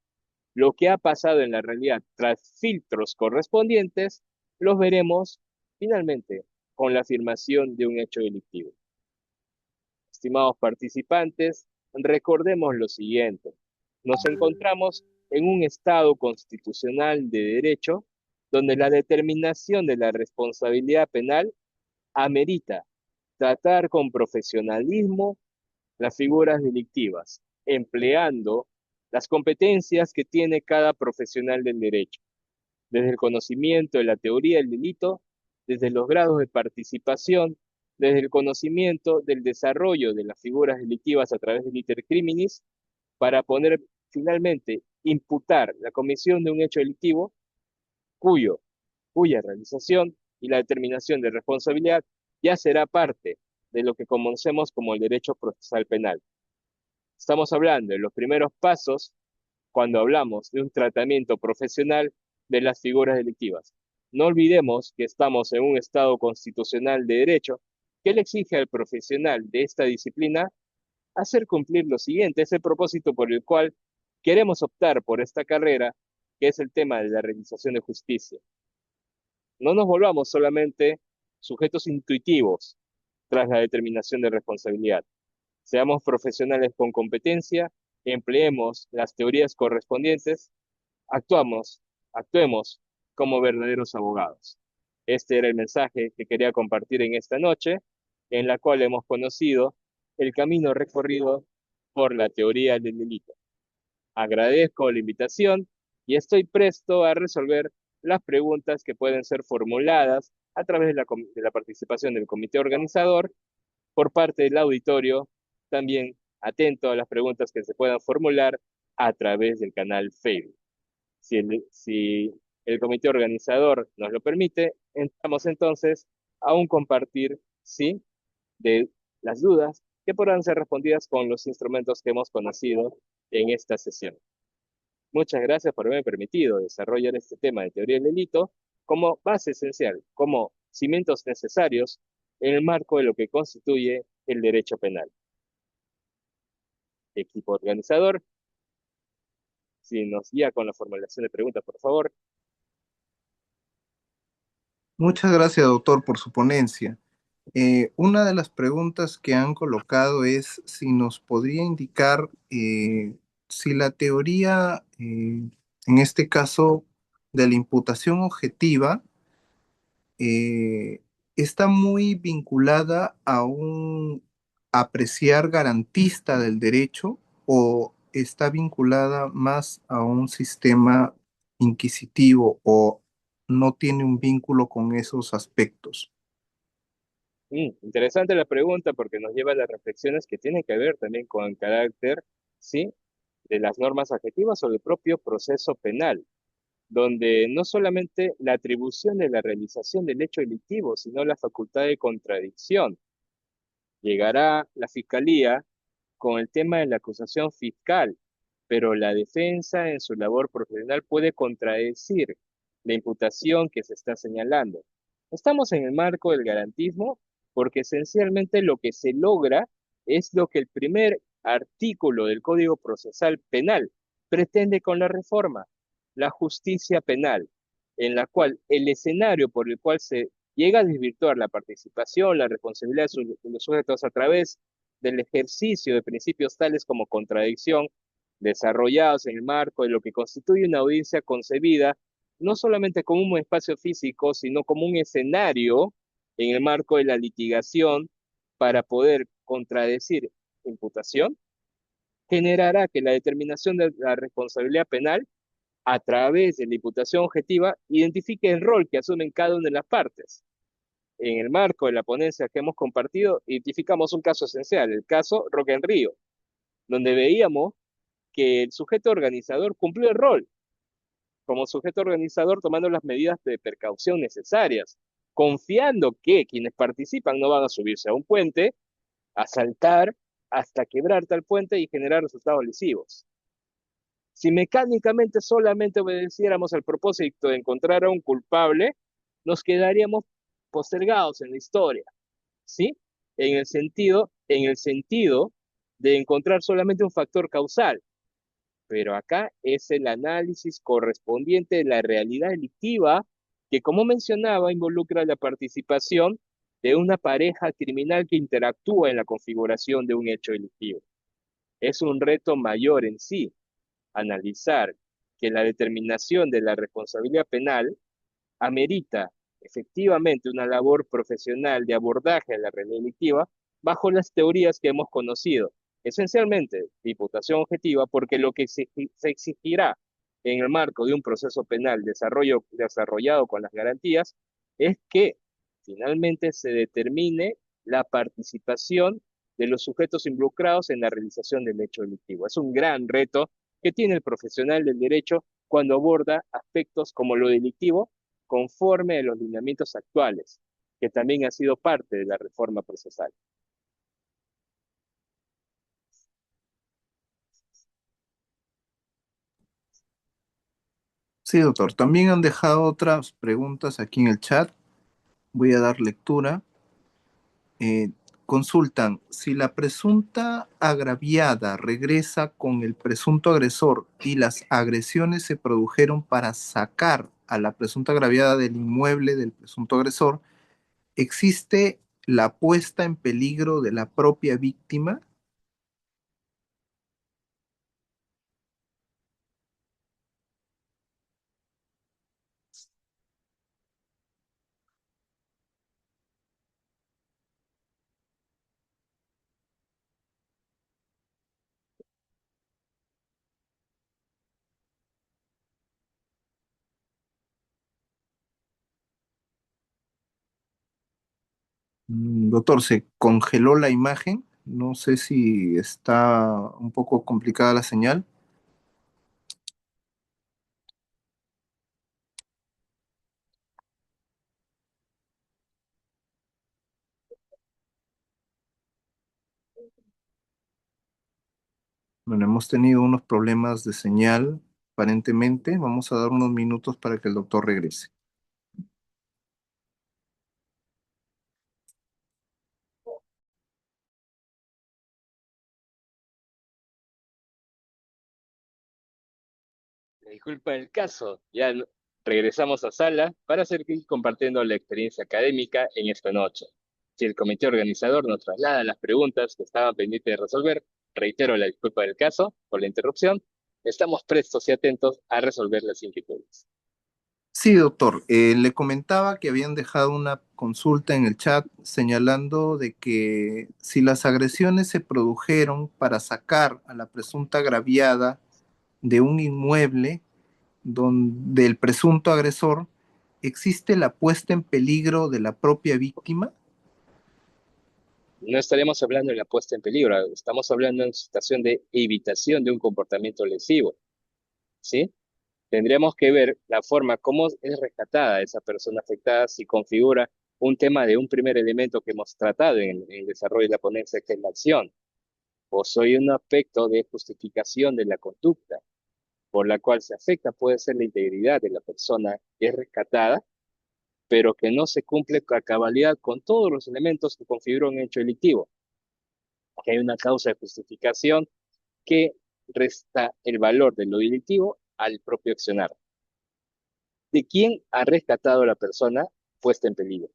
lo que ha pasado en la realidad tras filtros correspondientes, los veremos finalmente con la afirmación de un hecho delictivo. Estimados participantes, recordemos lo siguiente. Nos encontramos en un Estado constitucional de derecho donde la determinación de la responsabilidad penal amerita tratar con profesionalismo las figuras delictivas, empleando las competencias que tiene cada profesional del derecho, desde el conocimiento de la teoría del delito, desde los grados de participación, desde el conocimiento del desarrollo de las figuras delictivas a través del iter criminis, para poner finalmente imputar la comisión de un hecho delictivo cuya realización y la determinación de responsabilidad ya será parte de lo que conocemos como el derecho procesal penal. Estamos hablando de los primeros pasos cuando hablamos de un tratamiento profesional de las figuras delictivas. No olvidemos que estamos en un Estado constitucional de derecho que le exige al profesional de esta disciplina hacer cumplir lo siguiente. Es el propósito por el cual queremos optar por esta carrera, que es el tema de la realización de justicia. No nos volvamos solamente sujetos intuitivos tras la determinación de responsabilidad. Seamos profesionales con competencia, empleemos las teorías correspondientes, actuemos como verdaderos abogados. Este era el mensaje que quería compartir en esta noche, en la cual hemos conocido el camino recorrido por la teoría del delito. Agradezco la invitación y estoy presto a resolver las preguntas que pueden ser formuladas a través de la participación del comité organizador por parte del auditorio, también atento a las preguntas que se puedan formular a través del canal Facebook. Si el comité organizador nos lo permite, entramos entonces a un compartir, ¿sí?, de las dudas que podrán ser respondidas con los instrumentos que hemos conocido en esta sesión. Muchas gracias por haberme permitido desarrollar este tema de teoría del delito como base esencial, como cimientos necesarios en el marco de lo que constituye el derecho penal. Equipo organizador, si nos guía con la formulación de preguntas, por favor. Muchas gracias, doctor, por su ponencia. Una de las preguntas que han colocado es si nos podría indicar si la teoría, en este caso de la imputación objetiva, está muy vinculada a un apreciar garantista del derecho o está vinculada más a un sistema inquisitivo o no tiene un vínculo con esos aspectos. Interesante la pregunta porque nos lleva a las reflexiones que tienen que ver también con el carácter, ¿sí?, de las normas adjetivas o del propio proceso penal, donde no solamente la atribución de la realización del hecho delictivo, sino la facultad de contradicción. Llegará la fiscalía con el tema de la acusación fiscal, pero la defensa en su labor profesional puede contradecir la imputación que se está señalando. Estamos en el marco del garantismo porque esencialmente lo que se logra es lo que el primer artículo del Código Procesal Penal pretende con la reforma, la justicia penal, en la cual el escenario por el cual se llega a desvirtuar la participación, la responsabilidad de los sujetos a través del ejercicio de principios tales como contradicción, desarrollados en el marco de lo que constituye una audiencia concebida no solamente como un espacio físico, sino como un escenario en el marco de la litigación para poder contradecir imputación, generará que la determinación de la responsabilidad penal a través de la imputación objetiva identifique el rol que asumen cada una de las partes. En el marco de la ponencia que hemos compartido, identificamos un caso esencial, el caso Roque en Río, donde veíamos que el sujeto organizador cumplió el rol como sujeto organizador tomando las medidas de precaución necesarias, confiando que quienes participan no van a subirse a un puente, a saltar hasta quebrar tal puente y generar resultados lesivos. Si mecánicamente solamente obedeciéramos al propósito de encontrar a un culpable, nos quedaríamos postergados en la historia, ¿sí? En el sentido de encontrar solamente un factor causal. Pero acá es el análisis correspondiente de la realidad delictiva que, como mencionaba, involucra la participación de una pareja criminal que interactúa en la configuración de un hecho delictivo. Es un reto mayor en sí, analizar que la determinación de la responsabilidad penal amerita efectivamente una labor profesional de abordaje de la realidad delictiva bajo las teorías que hemos conocido, esencialmente de imputación objetiva, porque lo que se exigirá en el marco de un proceso penal desarrollado con las garantías es que finalmente se determine la participación de los sujetos involucrados en la realización del hecho delictivo. Es un gran reto que tiene el profesional del derecho cuando aborda aspectos como lo delictivo conforme a los lineamientos actuales, que también ha sido parte de la reforma procesal. Sí, doctor. También han dejado otras preguntas aquí en el chat. Voy a dar lectura. Eh, Consultan, si la presunta agraviada regresa con el presunto agresor y las agresiones se produjeron para sacar a la presunta agraviada del inmueble del presunto agresor, ¿existe la puesta en peligro de la propia víctima? Doctor, se congeló la imagen. No sé si está un poco complicada la señal. Bueno, hemos tenido unos problemas de señal, aparentemente. Vamos a dar unos minutos para que el doctor regrese. Disculpa el caso, regresamos a sala para seguir compartiendo la experiencia académica en esta noche. Si el comité organizador nos traslada las preguntas que estaban pendientes de resolver, reitero la disculpa del caso por la interrupción, estamos prestos y atentos a resolver las inquietudes. Sí, doctor. Le comentaba que habían dejado una consulta en el chat señalando de que si las agresiones se produjeron para sacar a la presunta agraviada de un inmueble del presunto agresor, ¿existe la puesta en peligro de la propia víctima? No estaremos hablando de la puesta en peligro, estamos hablando en situación de evitación de un comportamiento lesivo, ¿sí? Tendríamos que ver la forma como es rescatada esa persona afectada si configura un tema de un primer elemento que hemos tratado en el desarrollo de la ponencia, que es la acción, o soy un aspecto de justificación de la conducta, por la cual se afecta puede ser la integridad de la persona que es rescatada, pero que no se cumple a cabalidad con todos los elementos que configuran un hecho delictivo, que hay una causa de justificación que resta el valor de lo delictivo al propio accionar. ¿De quién ha rescatado a la persona puesta en peligro?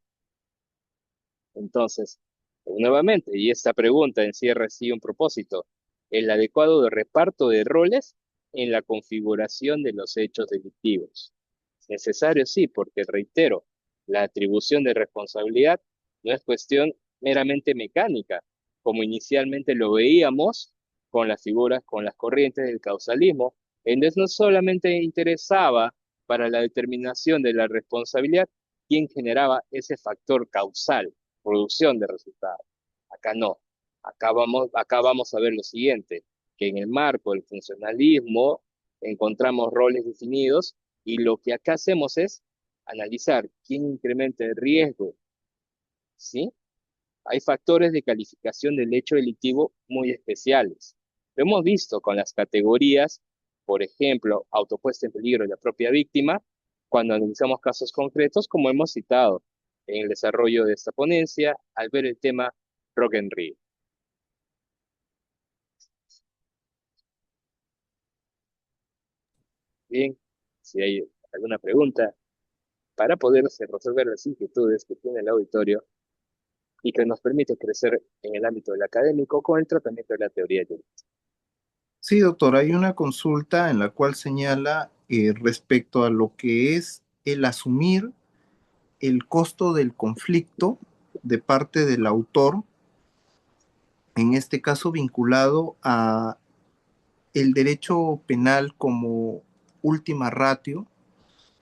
Entonces, nuevamente, y esta pregunta encierra sí un propósito, el adecuado de reparto de roles en la configuración de los hechos delictivos. Es necesario, sí, porque reitero, la atribución de responsabilidad no es cuestión meramente mecánica, como inicialmente lo veíamos con las figuras, con las corrientes del causalismo, en donde no solamente interesaba para la determinación de la responsabilidad quién generaba ese factor causal, producción de resultados. Acá no. Acá vamos a ver lo siguiente, que en el marco del funcionalismo encontramos roles definidos y lo que acá hacemos es analizar quién incrementa el riesgo, ¿sí? Hay factores de calificación del hecho delictivo muy especiales. Lo hemos visto con las categorías, por ejemplo, autopuesta en peligro de la propia víctima, cuando analizamos casos concretos, como hemos citado en el desarrollo de esta ponencia, al ver el tema Rock and Rio. Bien, si hay alguna pregunta para poder resolver las inquietudes que tiene el auditorio y que nos permite crecer en el ámbito del académico con el tratamiento de la teoría jurídica. Sí, doctor, hay una consulta en la cual señala respecto a lo que es el asumir el costo del conflicto de parte del autor, en este caso vinculado a el derecho penal como última ratio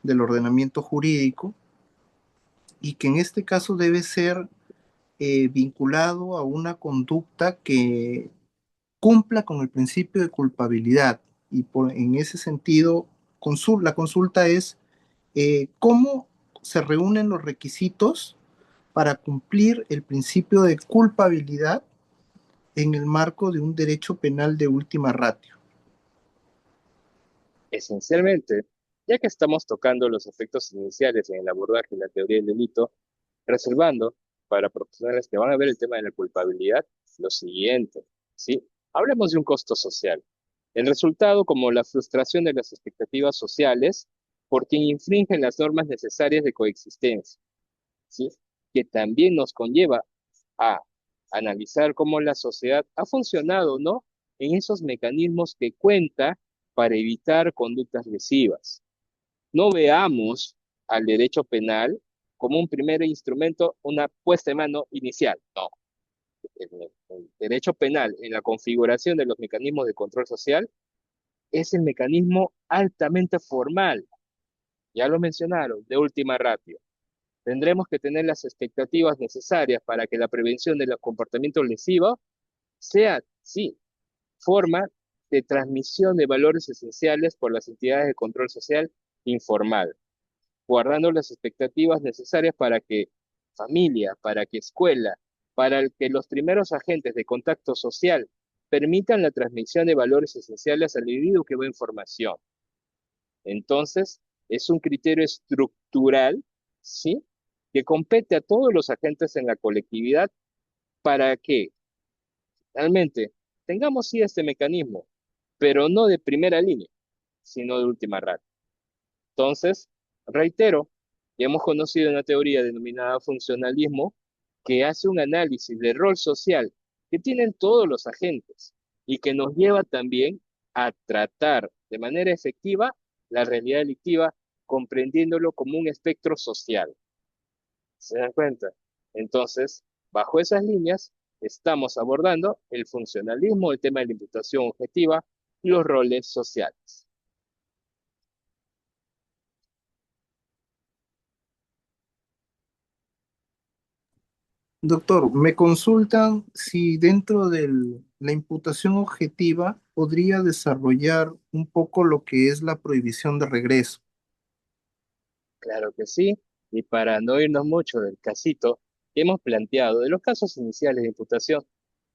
del ordenamiento jurídico y que en este caso debe ser vinculado a una conducta que cumpla con el principio de culpabilidad. Y en ese sentido, la consulta es cómo se reúnen los requisitos para cumplir el principio de culpabilidad en el marco de un derecho penal de última ratio. Esencialmente, Ya que estamos tocando los efectos iniciales en el abordaje de la teoría del delito, reservando para profesionales que van a ver el tema de la culpabilidad lo siguiente, ¿sí? Hablemos de un costo social. El resultado como la frustración de las expectativas sociales por quien infringe las normas necesarias de coexistencia, ¿sí? Que también nos conlleva a analizar cómo la sociedad ha funcionado, ¿no? En esos mecanismos que cuenta para evitar conductas lesivas. No veamos al derecho penal como un primer instrumento, una puesta de mano inicial. No, el derecho penal en la configuración de los mecanismos de control social es el mecanismo altamente formal, ya lo mencionaron, de última ratio. Tendremos que tener las expectativas necesarias para que la prevención de los comportamientos lesivos sea, sí, forma de transmisión de valores esenciales por las entidades de control social informal, guardando las expectativas necesarias para que familia, para que escuela, para que los primeros agentes de contacto social permitan la transmisión de valores esenciales al individuo que va en formación. Entonces, es un criterio estructural, ¿sí? Que compete a todos los agentes en la colectividad para que realmente tengamos sí este mecanismo, pero no de primera línea, sino de última ratio. Entonces, reitero, ya hemos conocido una teoría denominada funcionalismo que hace un análisis del rol social que tienen todos los agentes y que nos lleva también a tratar de manera efectiva la realidad delictiva, comprendiéndolo como un espectro social. ¿Se dan cuenta? Entonces, bajo esas líneas, estamos abordando el funcionalismo, el tema de la imputación objetiva y los roles sociales. Doctor, me consultan si dentro de la imputación objetiva podría desarrollar un poco lo que es la prohibición de regreso. Claro que sí, y para no irnos mucho del casito que hemos planteado, de los casos iniciales de imputación,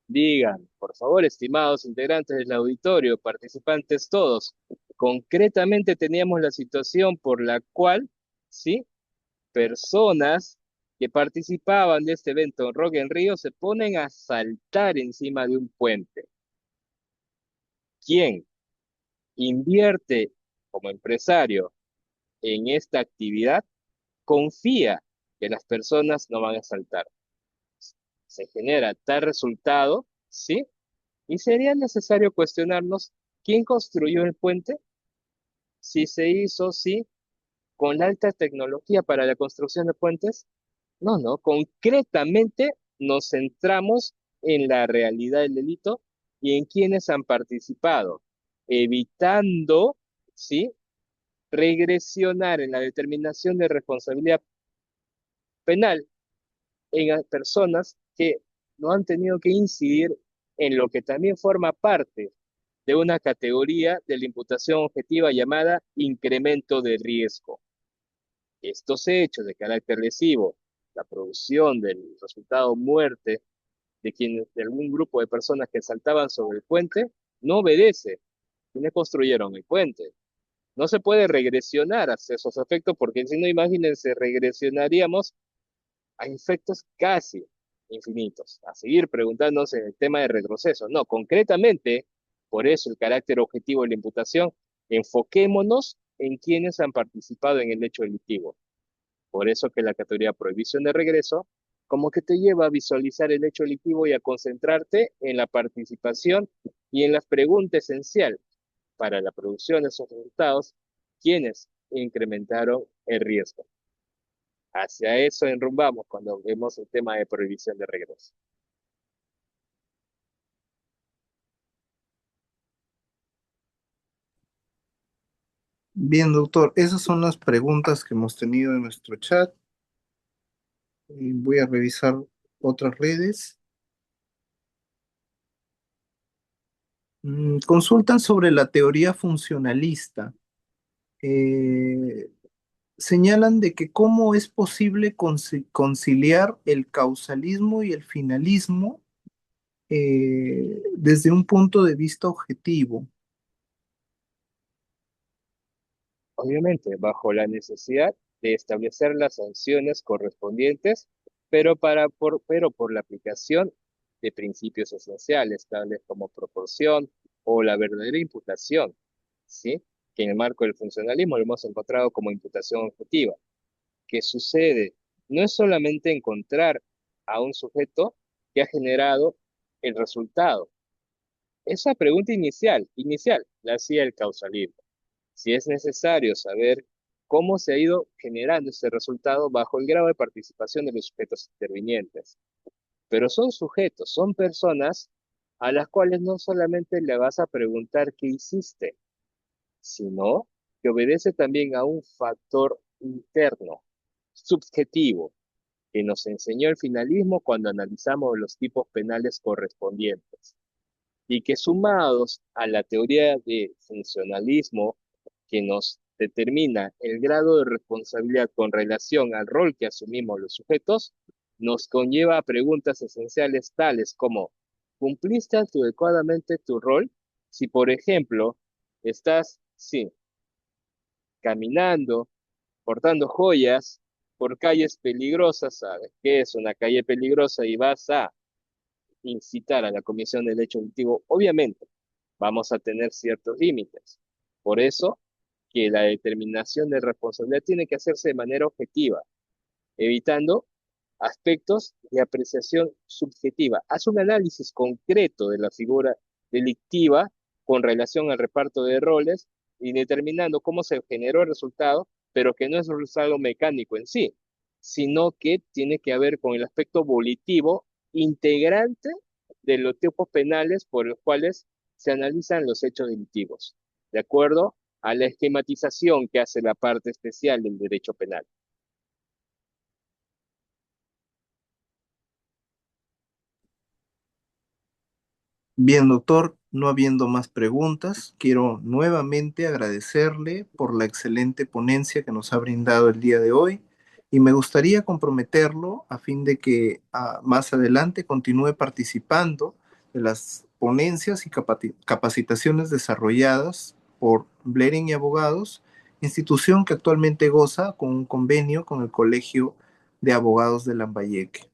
digan, por favor, estimados integrantes del auditorio, participantes todos, concretamente teníamos la situación por la cual, ¿sí? Personas que participaban de este evento en Rock en Río se ponen a saltar encima de un puente. ¿Quién invierte como empresario en esta actividad confía que las personas no van a saltar? Se genera tal resultado, ¿sí? Y sería necesario cuestionarnos quién construyó el puente, si se hizo, sí, con la alta tecnología para la construcción de puentes. No, no, concretamente nos centramos en la realidad del delito y en quienes han participado, evitando, ¿sí? Regresionar en la determinación de responsabilidad penal en personas que no han tenido que incidir en lo que también forma parte de una categoría de la imputación objetiva llamada incremento de riesgo. Estos hechos de carácter lesivo, la producción del resultado muerte de algún grupo de personas que saltaban sobre el puente, no obedece quienes construyeron el puente. No se puede regresionar hacia esos efectos porque si no, imagínense, regresionaríamos a efectos casi infinitos, a seguir preguntándose en el tema de retroceso. No, concretamente, por eso el carácter objetivo de la imputación, enfoquémonos en quienes han participado en el hecho delictivo. Por eso que la categoría prohibición de regreso, como que te lleva a visualizar el hecho delictivo y a concentrarte en la participación y en la pregunta esencial para la producción de esos resultados, quienes incrementaron el riesgo. Hacia eso enrumbamos cuando vemos el tema de prohibición de regreso. Bien, doctor, esas son las preguntas que hemos tenido en nuestro chat. Voy a revisar otras redes. Consultan sobre la teoría funcionalista. Eh, Señalan de que cómo es posible conciliar el causalismo y el finalismo desde un punto de vista objetivo. obviamente bajo la necesidad de establecer las sanciones correspondientes, pero por la aplicación de principios esenciales, tales como proporción o la verdadera imputación, ¿sí? Que en el marco del funcionalismo lo hemos encontrado como imputación objetiva. ¿Qué sucede? No es solamente encontrar a un sujeto que ha generado el resultado. Esa pregunta inicial, la hacía el causalismo. Si es necesario saber cómo se ha ido generando ese resultado bajo el grado de participación de los sujetos intervinientes. Pero son sujetos, son personas a las cuales no solamente le vas a preguntar qué hiciste, sino que obedece también a un factor interno, subjetivo, que nos enseñó el finalismo cuando analizamos los tipos penales correspondientes, y que sumados a la teoría de funcionalismo que nos determina el grado de responsabilidad con relación al rol que asumimos los sujetos, nos conlleva a preguntas esenciales tales como, ¿cumpliste adecuadamente tu rol? Si, por ejemplo, estás, sí, caminando, portando joyas por calles peligrosas, ¿sabes qué es una calle peligrosa? Y vas a incitar a la comisión del hecho delictivo, obviamente vamos a tener ciertos límites. Por eso que la determinación de responsabilidad tiene que hacerse de manera objetiva, evitando aspectos de apreciación subjetiva. Haz un análisis concreto de la figura delictiva con relación al reparto de roles y determinando cómo se generó el resultado, pero que no es un resultado mecánico en sí, sino que tiene que ver con el aspecto volitivo integrante de los tipos penales por los cuales se analizan los hechos delictivos, de acuerdo a la esquematización que hace la parte especial del derecho penal. Bien, doctor, no habiendo más preguntas, quiero nuevamente agradecerle por la excelente ponencia que nos ha brindado el día de hoy y me gustaría comprometerlo a fin de que más adelante continúe participando de las ponencias y capacitaciones desarrolladas por Blering y Abogados, institución que actualmente goza con un convenio con el Colegio de Abogados de Lambayeque.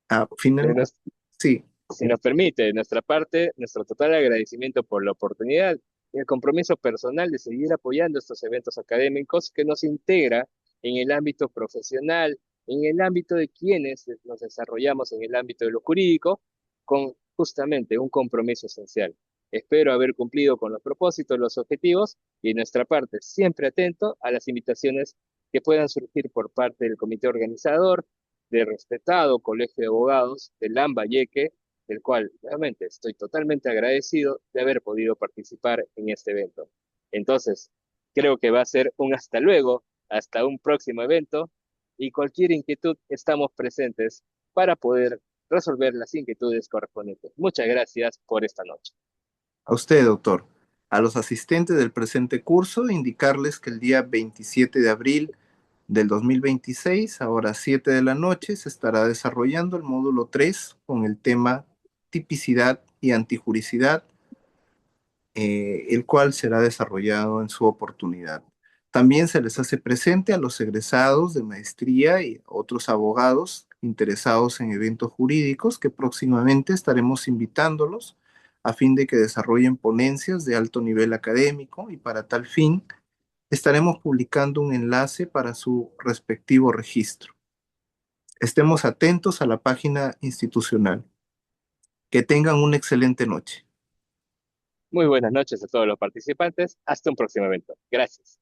De Finalmente, nues- sí. Si nos permite, de nuestra parte, nuestro total agradecimiento por la oportunidad y el compromiso personal de seguir apoyando estos eventos académicos que nos integra en el ámbito profesional, en el ámbito de quienes nos desarrollamos en el ámbito de lo jurídico, con justamente un compromiso esencial. Espero haber cumplido con los propósitos, los objetivos y de nuestra parte siempre atento a las invitaciones que puedan surgir por parte del comité organizador, del respetado Colegio de Abogados de Lambayeque, del cual realmente estoy totalmente agradecido de haber podido participar en este evento. Entonces, creo que va a ser un hasta luego, hasta un próximo evento, y cualquier inquietud estamos presentes para poder resolver las inquietudes correspondientes. Muchas gracias por esta noche. A usted, doctor. A los asistentes del presente curso, indicarles que el día 27 de abril del 2026, a horas 7 de la noche, se estará desarrollando el módulo 3 con el tema tipicidad y antijuricidad, el cual será desarrollado en su oportunidad. También se les hace presente a los egresados de maestría y otros abogados interesados en eventos jurídicos que próximamente estaremos invitándolos a fin de que desarrollen ponencias de alto nivel académico y para tal fin estaremos publicando un enlace para su respectivo registro. Estemos atentos a la página institucional. Que tengan una excelente noche. Muy buenas noches a todos los participantes. Hasta un próximo evento. Gracias.